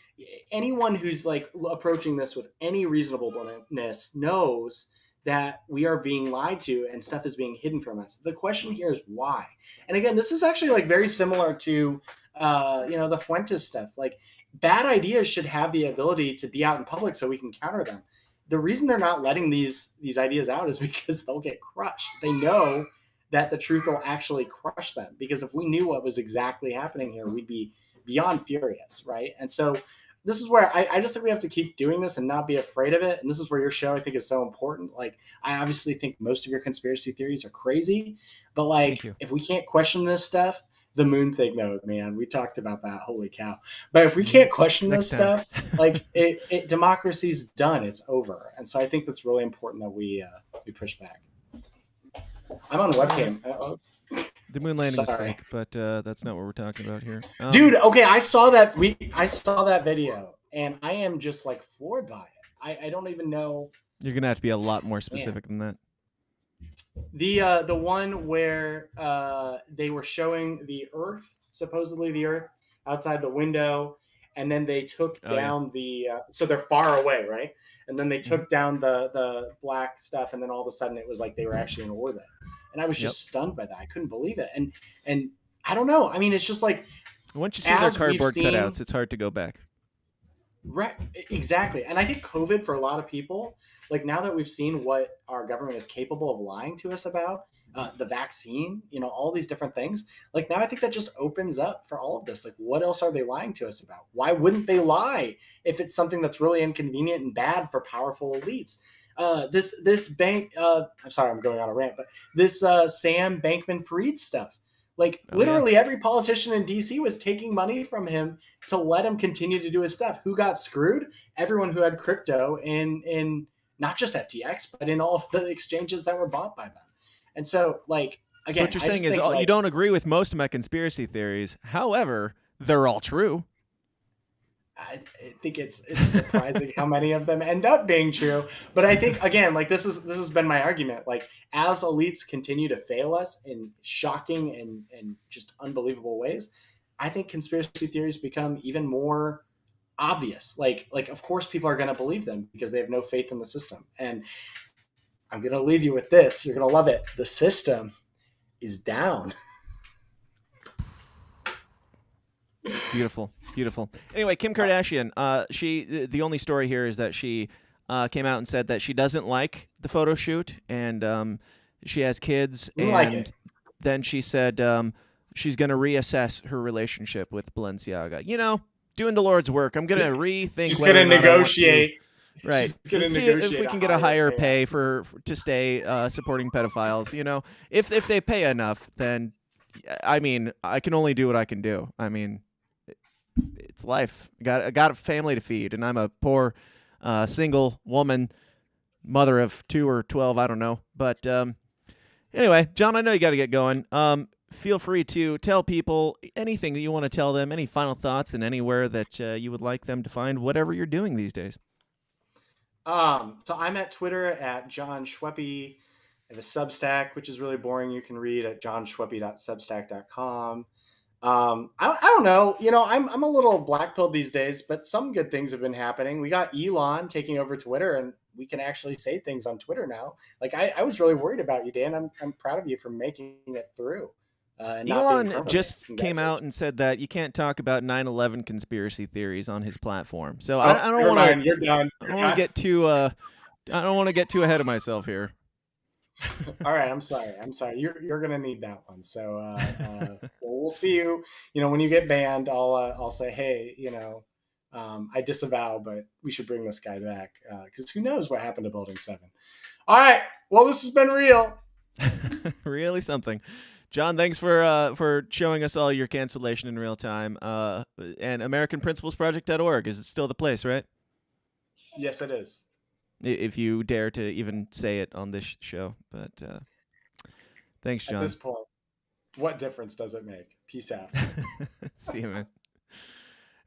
anyone who's like approaching this with any reasonableness knows that we are being lied to and stuff is being hidden from us. The question here is why. And again, this is actually like very similar to the Fuentes stuff. Like, bad ideas should have the ability to be out in public so we can counter them. The reason they're not letting these ideas out is because they'll get crushed. They know that the truth will actually crush them, because if we knew what was exactly happening here, we'd be beyond furious, right? And so this is where I just think we have to keep doing this and not be afraid of it. And this is where your show, I think, is so important. Like, I obviously think most of your conspiracy theories are crazy, but like, if we can't question this stuff, the moon thing, though, man, we talked about that. Holy cow. But if we can't question this stuff, like, democracy's done. It's over. And so I think that's really important that we push back. I'm on webcam. The moon landing was fake, but that's not what we're talking about here. Dude, okay, I saw that video, and I am just like floored by it. I don't even know. You're gonna have to be a lot more specific than that. The one where they were showing the Earth, supposedly the Earth, outside the window, and then they took down the so they're far away, right? And then they took down the black stuff, and then all of a sudden it was like they were actually in orbit. And I was just stunned by that. I couldn't believe it. And I don't know. I mean, it's just like, once you see their cardboard cutouts, it's hard to go back. Right. Exactly. And I think COVID, for a lot of people, like, now that we've seen what our government is capable of lying to us about, the vaccine, all these different things, like, now I think that just opens up for all of this. Like, what else are they lying to us about? Why wouldn't they lie if it's something that's really inconvenient and bad for powerful elites? This bank, I'm sorry, I'm going on a rant, but this Sam Bankman-Fried stuff, like, literally every politician in DC was taking money from him to let him continue to do his stuff. Who got screwed? Everyone who had crypto in not just FTX, but in all of the exchanges that were bought by them. And so, like, again, so what you're saying is you don't agree with most of my conspiracy theories. However, they're all true. I think it's surprising how many of them end up being true. But I think, again, like, this has been my argument. Like, as elites continue to fail us in shocking and just unbelievable ways, I think conspiracy theories become even more obvious. Like of course people are going to believe them because they have no faith in the system. And I'm going to leave you with this. You're going to love it. The system is down. Beautiful. Anyway, Kim Kardashian, the only story here is that she came out and said that she doesn't like the photo shoot, and she has kids, and then she said she's going to reassess her relationship with Balenciaga. Doing the Lord's work. I'm going to rethink. She's going to negotiate. Right. See if we can get a higher pay to stay supporting pedophiles. If they pay enough, then I mean, I can only do what I can do. I mean, it's life. I got a family to feed, and I'm a poor single woman, mother of 2 or 12, I don't know. But anyway, John, I know you got to get going. Feel free to tell people anything that you want to tell them, any final thoughts, and anywhere that you would like them to find whatever you're doing these days. So I'm at Twitter at Jon Schweppe, I have a Substack, which is really boring. You can read at jonschweppe.substack.com. I don't know. I'm a little black-pilled these days, but some good things have been happening. We got Elon taking over Twitter, and we can actually say things on Twitter now. Like I was really worried about you, Dan. I'm proud of you for making it through. Elon just came out and said that you can't talk about 9/11 conspiracy theories on his platform. So I don't want to. You're done. I don't want to get too. I don't want to get too ahead of myself here. All right, I'm sorry. You're gonna need that one. So we'll see you. When you get banned, I'll say, hey, I disavow, but we should bring this guy back because who knows what happened to Building 7. All right. Well, this has been real. Really something. John, thanks for showing us all your cancellation in real time. And AmericanPrinciplesProject.org is still the place, right? Yes, it is. If you dare to even say it on this show. But thanks, John. At this point, what difference does it make? Peace out. See you, man.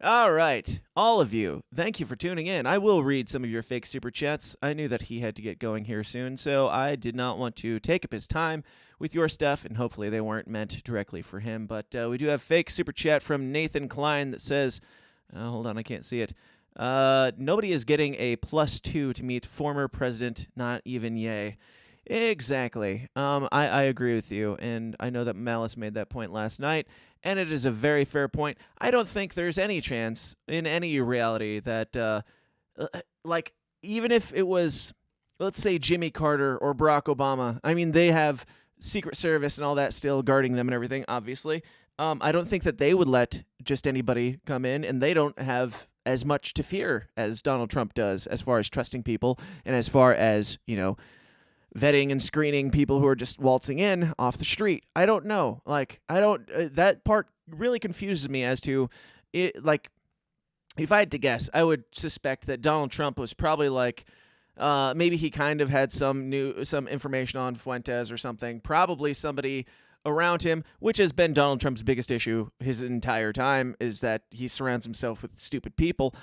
All right. All of you, thank you for tuning in. I will read some of your fake super chats. I knew that he had to get going here soon, so I did not want to take up his time with your stuff, and hopefully they weren't meant directly for him. But we do have fake super chat from Nathan Klein that says, hold on, I can't see it. Nobody is getting a +2 to meet former president, not even Ye. Exactly. I agree with you, and I know that Malice made that point last night, and it is a very fair point. I don't think there's any chance in any reality that, even if it was, let's say, Jimmy Carter or Barack Obama, I mean, they have Secret Service and all that still guarding them and everything, obviously. I don't think that they would let just anybody come in, and they don't have as much to fear as Donald Trump does as far as trusting people and as far as, vetting and screening people who are just waltzing in off the street. I don't know. That part really confuses me as to it. If I had to guess, I would suspect that Donald Trump was probably maybe he kind of had some information on Fuentes or something, probably somebody around him, which has been Donald Trump's biggest issue his entire time, is that he surrounds himself with stupid people,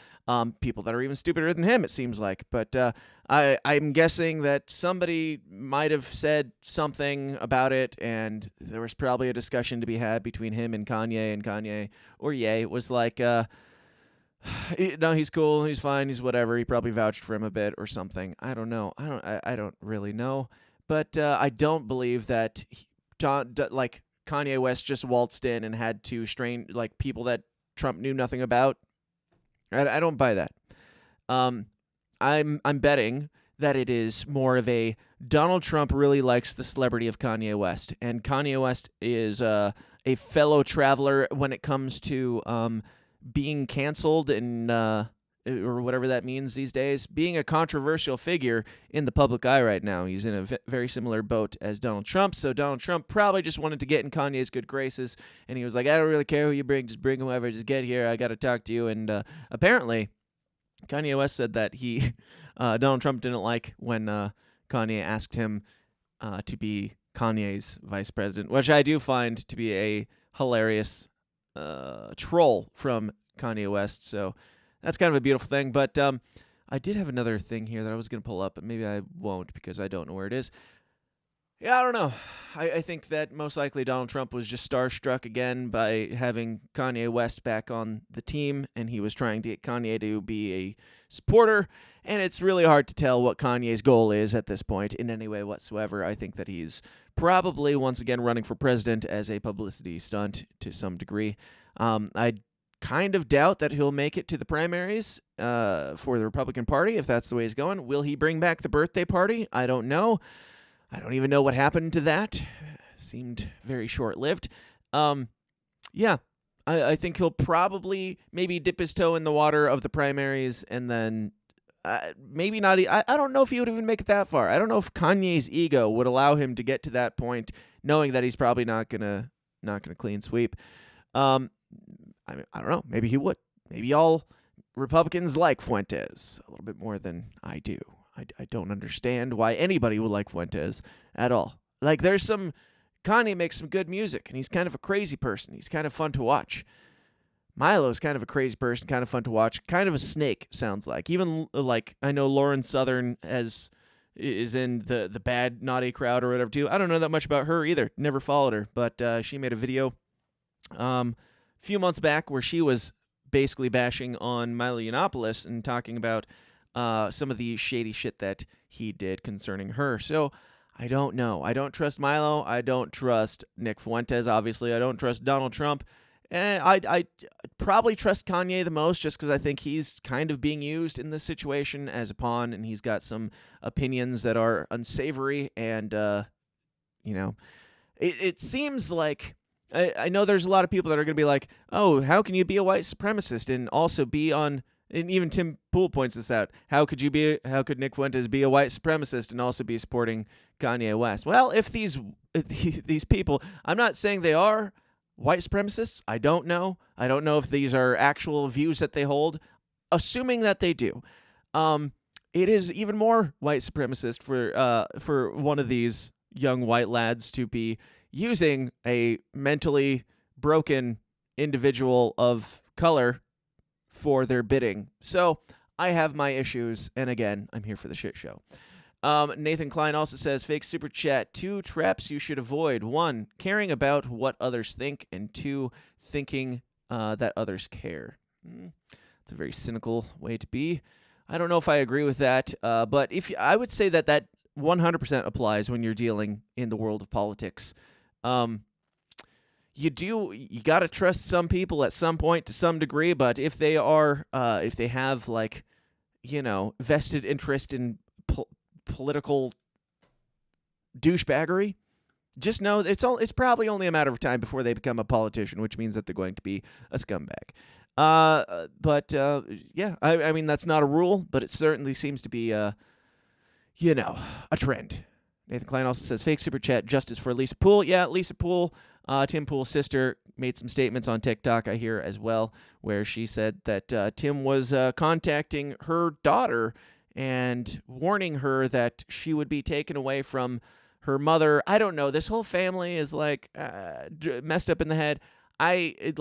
people that are even stupider than him, it seems like. But I'm guessing that somebody might have said something about it, and there was probably a discussion to be had between him and Kanye or Ye was like, no, he's cool, he's fine, he's whatever, he probably vouched for him a bit or something. I don't know. I don't really know. But I don't believe that Kanye West just waltzed in and had to strain people that Trump knew nothing about. I don't buy that. I'm betting that it is more of a Donald Trump really likes the celebrity of Kanye West, and Kanye West is a fellow traveler when it comes to being canceled and or whatever that means these days, being a controversial figure in the public eye right now. He's in a very similar boat as Donald Trump, so Donald Trump probably just wanted to get in Kanye's good graces, and he was like, I don't really care who you bring, just bring whoever, just get here, I got to talk to you. And apparently, Kanye West said that Donald Trump didn't like when Kanye asked him to be Kanye's vice president, which I do find to be a hilarious troll from Kanye West, so that's kind of a beautiful thing. But I did have another thing here that I was going to pull up, but maybe I won't because I don't know where it is. Yeah, I don't know. I think that most likely Donald Trump was just starstruck again by having Kanye West back on the team, and he was trying to get Kanye to be a supporter, and it's really hard to tell what Kanye's goal is at this point in any way whatsoever. I think that he's probably once again running for president as a publicity stunt to some degree. I kind of doubt that he'll make it to the primaries for the Republican Party if that's the way he's going. Will he bring back the birthday party? I don't know. I don't even know what happened to that. Seemed very short-lived. Yeah, I think he'll probably maybe dip his toe in the water of the primaries and then maybe not. I don't know if he would even make it that far. I don't know if Kanye's ego would allow him to get to that point, knowing that he's probably not gonna clean sweep. I don't know. Maybe he would. Maybe all Republicans like Fuentes a little bit more than I do. I don't understand why anybody would like Fuentes at all. Kanye makes some good music, and he's kind of a crazy person. He's kind of fun to watch. Milo's kind of a crazy person, kind of fun to watch. Kind of a snake, sounds like. Even, I know Lauren Southern has is in the bad, naughty crowd or whatever, too. I don't know that much about her either. Never followed her. But she made a video a few months back where she was basically bashing on Milo Yiannopoulos and talking about some of the shady shit that he did concerning her. So I don't know. I don't trust Milo. I don't trust Nick Fuentes, obviously. I don't trust Donald Trump. And I probably trust Kanye the most just because I think he's kind of being used in this situation as a pawn, and he's got some opinions that are unsavory. And, it seems like I know there's a lot of people that are going to be like, oh, how can you be a white supremacist and also be on, and even Tim Pool points this out, how could Nick Fuentes be a white supremacist and also be supporting Kanye West? Well, if these people, I'm not saying they are white supremacists. I don't know. I don't know if these are actual views that they hold. Assuming that they do, it is even more white supremacist for one of these young white lads to be using a mentally broken individual of color for their bidding. So I have my issues, and again, I'm here for the shit show. Nathan Klein also says, fake super chat, 2 traps you should avoid. 1, caring about what others think, and 2, thinking that others care. It's a very cynical way to be. I don't know if I agree with that, but I would say that 100% applies when you're dealing in the world of politics. You got to trust some people at some point to some degree, but if they have vested interest in political douchebaggery, just know it's probably only a matter of time before they become a politician, which means that they're going to be a scumbag. Yeah, I mean, that's not a rule, but it certainly seems to be a trend. Nathan Klein also says, fake super chat, justice for Lisa Poole. Yeah, Lisa Poole, Tim Poole's sister, made some statements on TikTok, I hear, as well, where she said that Tim was contacting her daughter and warning her that she would be taken away from her mother. I don't know. This whole family is messed up in the head. It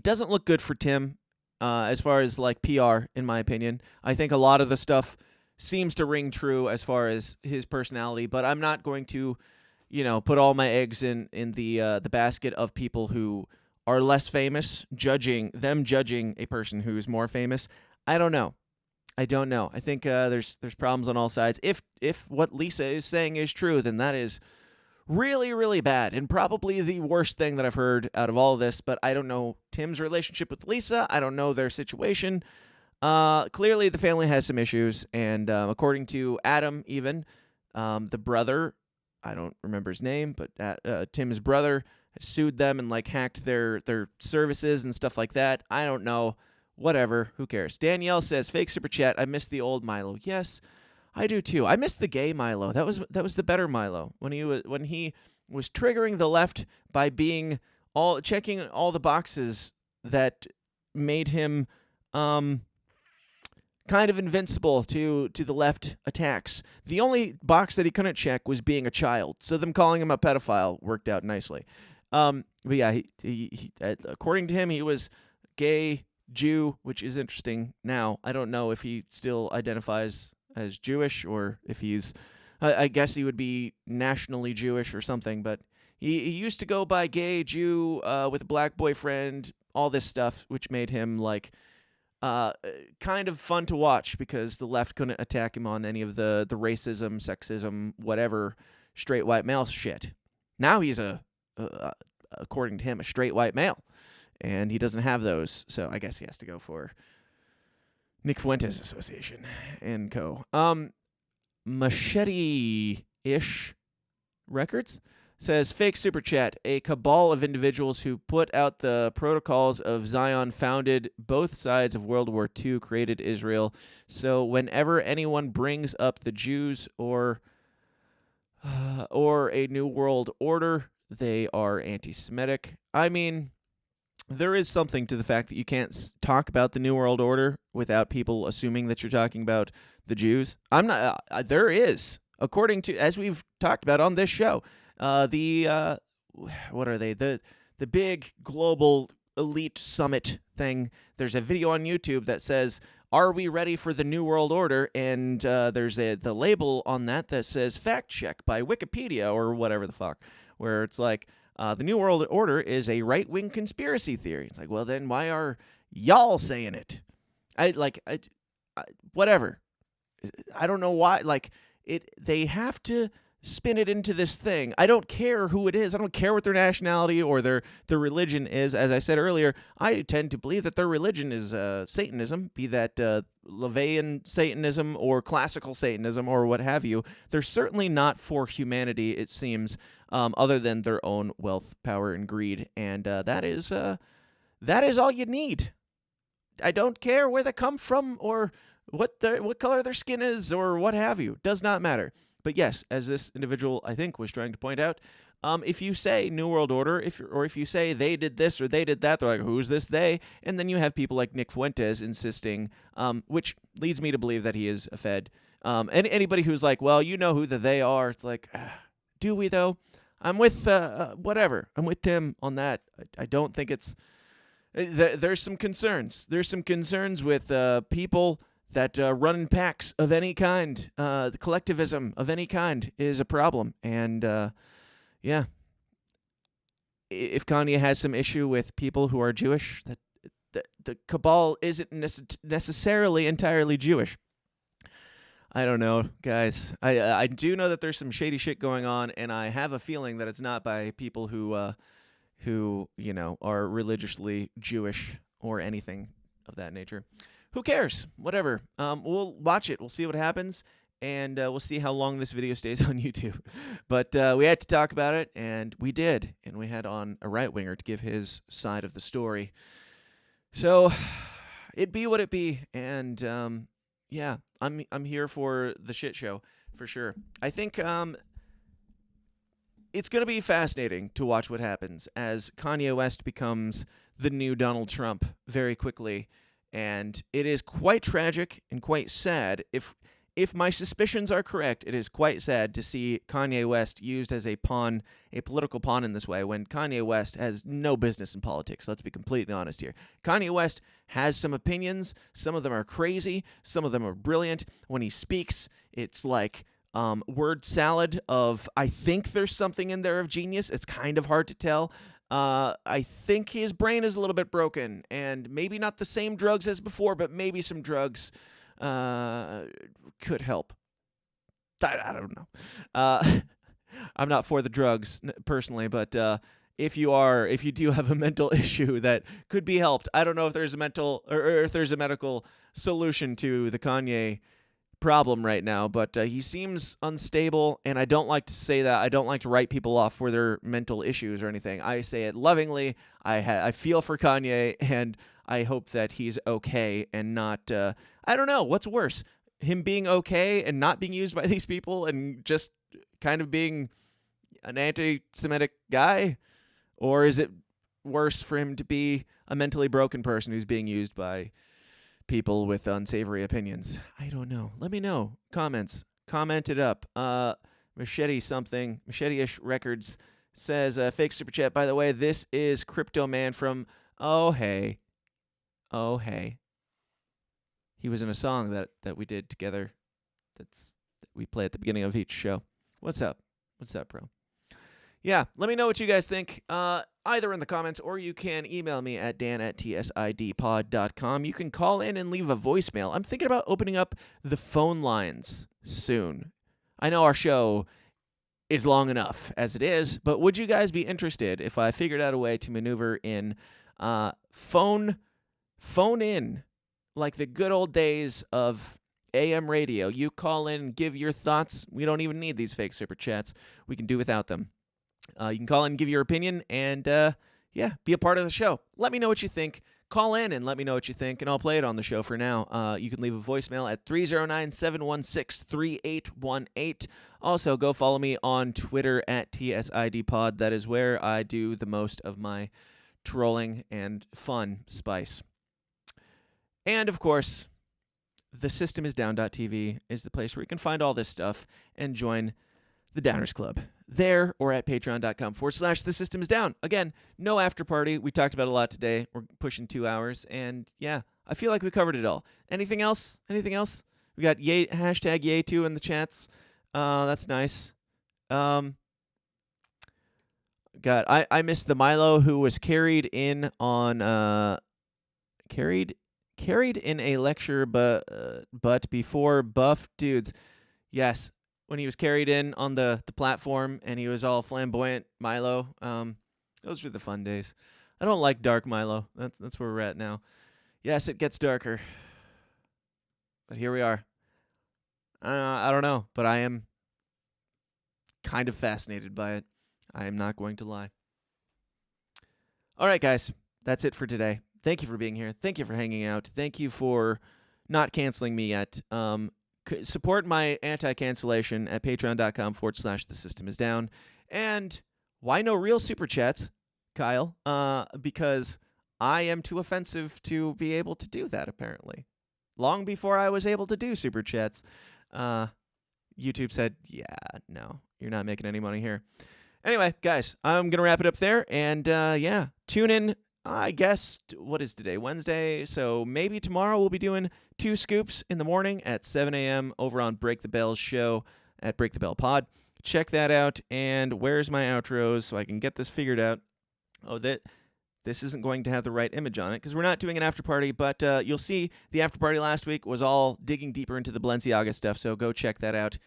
doesn't look good for Tim as far as PR, in my opinion. I think a lot of the stuff seems to ring true as far as his personality, but I'm not going to, put all my eggs in the basket of people who are less famous, judging a person who's more famous. I don't know. I think there's problems on all sides. If what Lisa is saying is true, then that is really, really bad and probably the worst thing that I've heard out of all of this. But I don't know Tim's relationship with Lisa. I don't know their situation. Clearly, the family has some issues, and according to Adam, even the brother, I don't remember his name, but Tim's brother has sued them and hacked their services and stuff like that. I don't know. Whatever. Who cares? Danielle says, fake super chat. I miss the old Milo. Yes, I do too. I miss the gay Milo. That was the better Milo when he was triggering the left by checking all the boxes that made him kind of invincible to the left attacks. The only box that he couldn't check was being a child. So them calling him a pedophile worked out nicely. But yeah, he according to him, he was gay, Jew, which is interesting now. I don't know if he still identifies as Jewish or if he's, I guess he would be nationally Jewish or something, but he used to go by gay, Jew, with a black boyfriend, all this stuff, which made him kind of fun to watch because the left couldn't attack him on any of the racism, sexism, whatever, straight white male shit. Now he's according to him, a straight white male. And he doesn't have those, so I guess he has to go for Nick Fuentes Association and co. Machete-ish Records says, fake super chat, a cabal of individuals who put out the protocols of Zion founded both sides of World War II, created Israel. So whenever anyone brings up the Jews or a new world order, they are anti-Semitic. I mean, there is something to the fact that you can't talk about the New World Order without people assuming that you're talking about the Jews. I'm not. There is, according to, as we've talked about on this show, what are they? The big global elite summit thing. There's a video on YouTube that says are we ready for the New World Order? And there's the label on that says fact check by Wikipedia or whatever the fuck, where it's like, the New World Order is a right-wing conspiracy theory. It's like, well, then why are y'all saying it? Whatever. I don't know why. Like, they have to spin it into this thing. I don't care who it is. I don't care what their nationality or their religion is. As I said earlier, I tend to believe that their religion is Satanism, be that LaVeyan Satanism or classical Satanism or what have you. They're certainly not for humanity, it seems, other than their own wealth, power, and greed. And that is all you need. I don't care where they come from or what color their skin is or what have you. Does not matter. But yes, as this individual, I think, was trying to point out, if you say New World Order, if you say they did this or they did that, they're like, who's this they? And then you have people like Nick Fuentes insisting, which leads me to believe that he is a Fed. And anybody who's like, well, you know who the they are, it's like, do we though? I'm with, whatever. I'm with Tim on that. I don't think it's, there's some concerns. There's some concerns with people that run in packs of any kind, the collectivism of any kind is a problem. And, yeah, if Kanye has some issue with people who are Jewish, that the cabal isn't necessarily entirely Jewish. I don't know, guys. I do know that there's some shady shit going on, and I have a feeling that it's not by people who you know, are religiously Jewish or anything of that nature. Who cares? Whatever. We'll watch it. We'll see what happens, and we'll see how long this video stays on YouTube. But we had to talk about it, and we did. And we had on a right-winger to give his side of the story. So it be what it be. And, yeah, I'm here for the shit show, for sure. I think it's going to be fascinating to watch what happens as Kanye West becomes the new Donald Trump very quickly. And it is quite tragic and quite sad. If my suspicions are correct, it is quite sad to see Kanye West used as a pawn, a political pawn in this way, when Kanye West has no business in politics. Let's be completely honest here. Kanye West has some opinions. Some of them are crazy. Some of them are brilliant. When he speaks, it's like word salad of, I think there's something in there of genius. It's kind of hard to tell. I think his brain is a little bit broken, and maybe not the same drugs as before, but maybe some drugs could help. I don't know. I'm not for the drugs personally, but if you do have a mental issue that could be helped, I don't know if there's a mental or if there's a medical solution to the Kanye problem right now, but he seems unstable, and I don't like to say that. I don't like to write people off for their mental issues or anything. I say it lovingly. I feel for Kanye, and I hope that he's okay and not, I don't know, what's worse? Him being okay and not being used by these people and just kind of being an anti-Semitic guy? Or is it worse for him to be a mentally broken person who's being used by people with unsavory opinions? I don't know. Let me know. Comments. Comment it up. Machete-ish Records says, fake super chat. By the way, this is Crypto Man from Oh Hey. He was in a song that we did together. That we play at the beginning of each show. What's up? What's up, bro? Yeah, let me know what you guys think, either in the comments, or you can email me at dan@tsidpod.com. You can call in and leave a voicemail. I'm thinking about opening up the phone lines soon. I know our show is long enough as it is, but would you guys be interested if I figured out a way to maneuver in phone in, like the good old days of AM radio? You call in, give your thoughts. We don't even need these fake super chats. We can do without them. You can call in and give your opinion and, yeah, be a part of the show. Let me know what you think. Call in and let me know what you think, and I'll play it on the show for now. You can leave a voicemail at 309-716-3818. Also, go follow me on Twitter at TSIDpod. That is where I do the most of my trolling and fun spice. And, of course, thesystemisdown.tv is the place where you can find all this stuff and join the Downers Club there, or at patreon.com/thesystemsdown. Again, no after party. We talked about a lot today. We're pushing 2 hours, and yeah, I feel like we covered it all. Anything else? Anything else? We got hashtag Yay2 in the chats. That's nice. I missed the Milo who was carried in on carried in a lecture, but before buff dudes. Yes, when he was carried in on the platform and he was all flamboyant Milo. Those were the fun days. I don't like dark Milo. That's where we're at now. Yes, it gets darker. But here we are. I don't know, but I am kind of fascinated by it. I am not going to lie. All right, guys. That's it for today. Thank you for being here. Thank you for hanging out. Thank you for not canceling me yet. Support my anti-cancellation at patreon.com/thesystemIsDown. And why no real super chats, Kyle? Because I am too offensive to be able to do that, apparently. Long before I was able to do super chats, YouTube said, yeah, no, you're not making any money here. Anyway, guys, I'm going to wrap it up there. And, yeah, tune in, I guess, what is today? Wednesday. So maybe tomorrow we'll be doing 2 scoops in the morning at 7 a.m. over on Break the Bell's show at Break the Bell Pod. Check that out. And where's my outros so I can get this figured out? Oh, this isn't going to have the right image on it because we're not doing an after party, but you'll see the after party last week was all digging deeper into the Balenciaga stuff, so go check that out.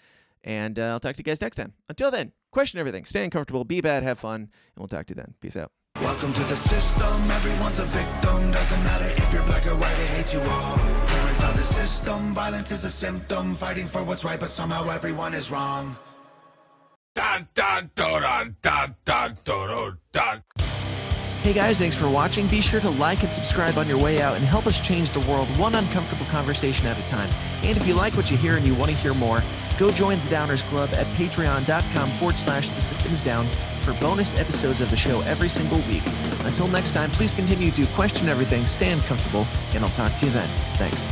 And I'll talk to you guys next time. Until then, question everything, stay uncomfortable, be bad, have fun, and we'll talk to you then. Peace out. Welcome to the system, everyone's a victim. Doesn't matter if you're black or white, it hates you all. Here inside the system, violence is a symptom. Fighting for what's right, but somehow everyone is wrong. Dun, dun, dun, dun, dun, dun, dun, dun. Hey guys, thanks for watching. Be sure to like and subscribe on your way out and help us change the world one uncomfortable conversation at a time. And if you like what you hear and you want to hear more, go join the Downers Club at patreon.com/thesystemsdown for bonus episodes of the show every single week. Until next time, please continue to question everything, stay uncomfortable, and I'll talk to you then. Thanks.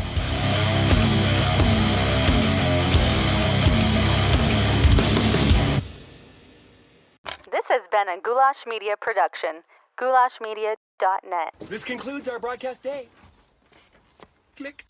This has been a Goulash Media production. GoulashMedia.net. This concludes our broadcast day. Click.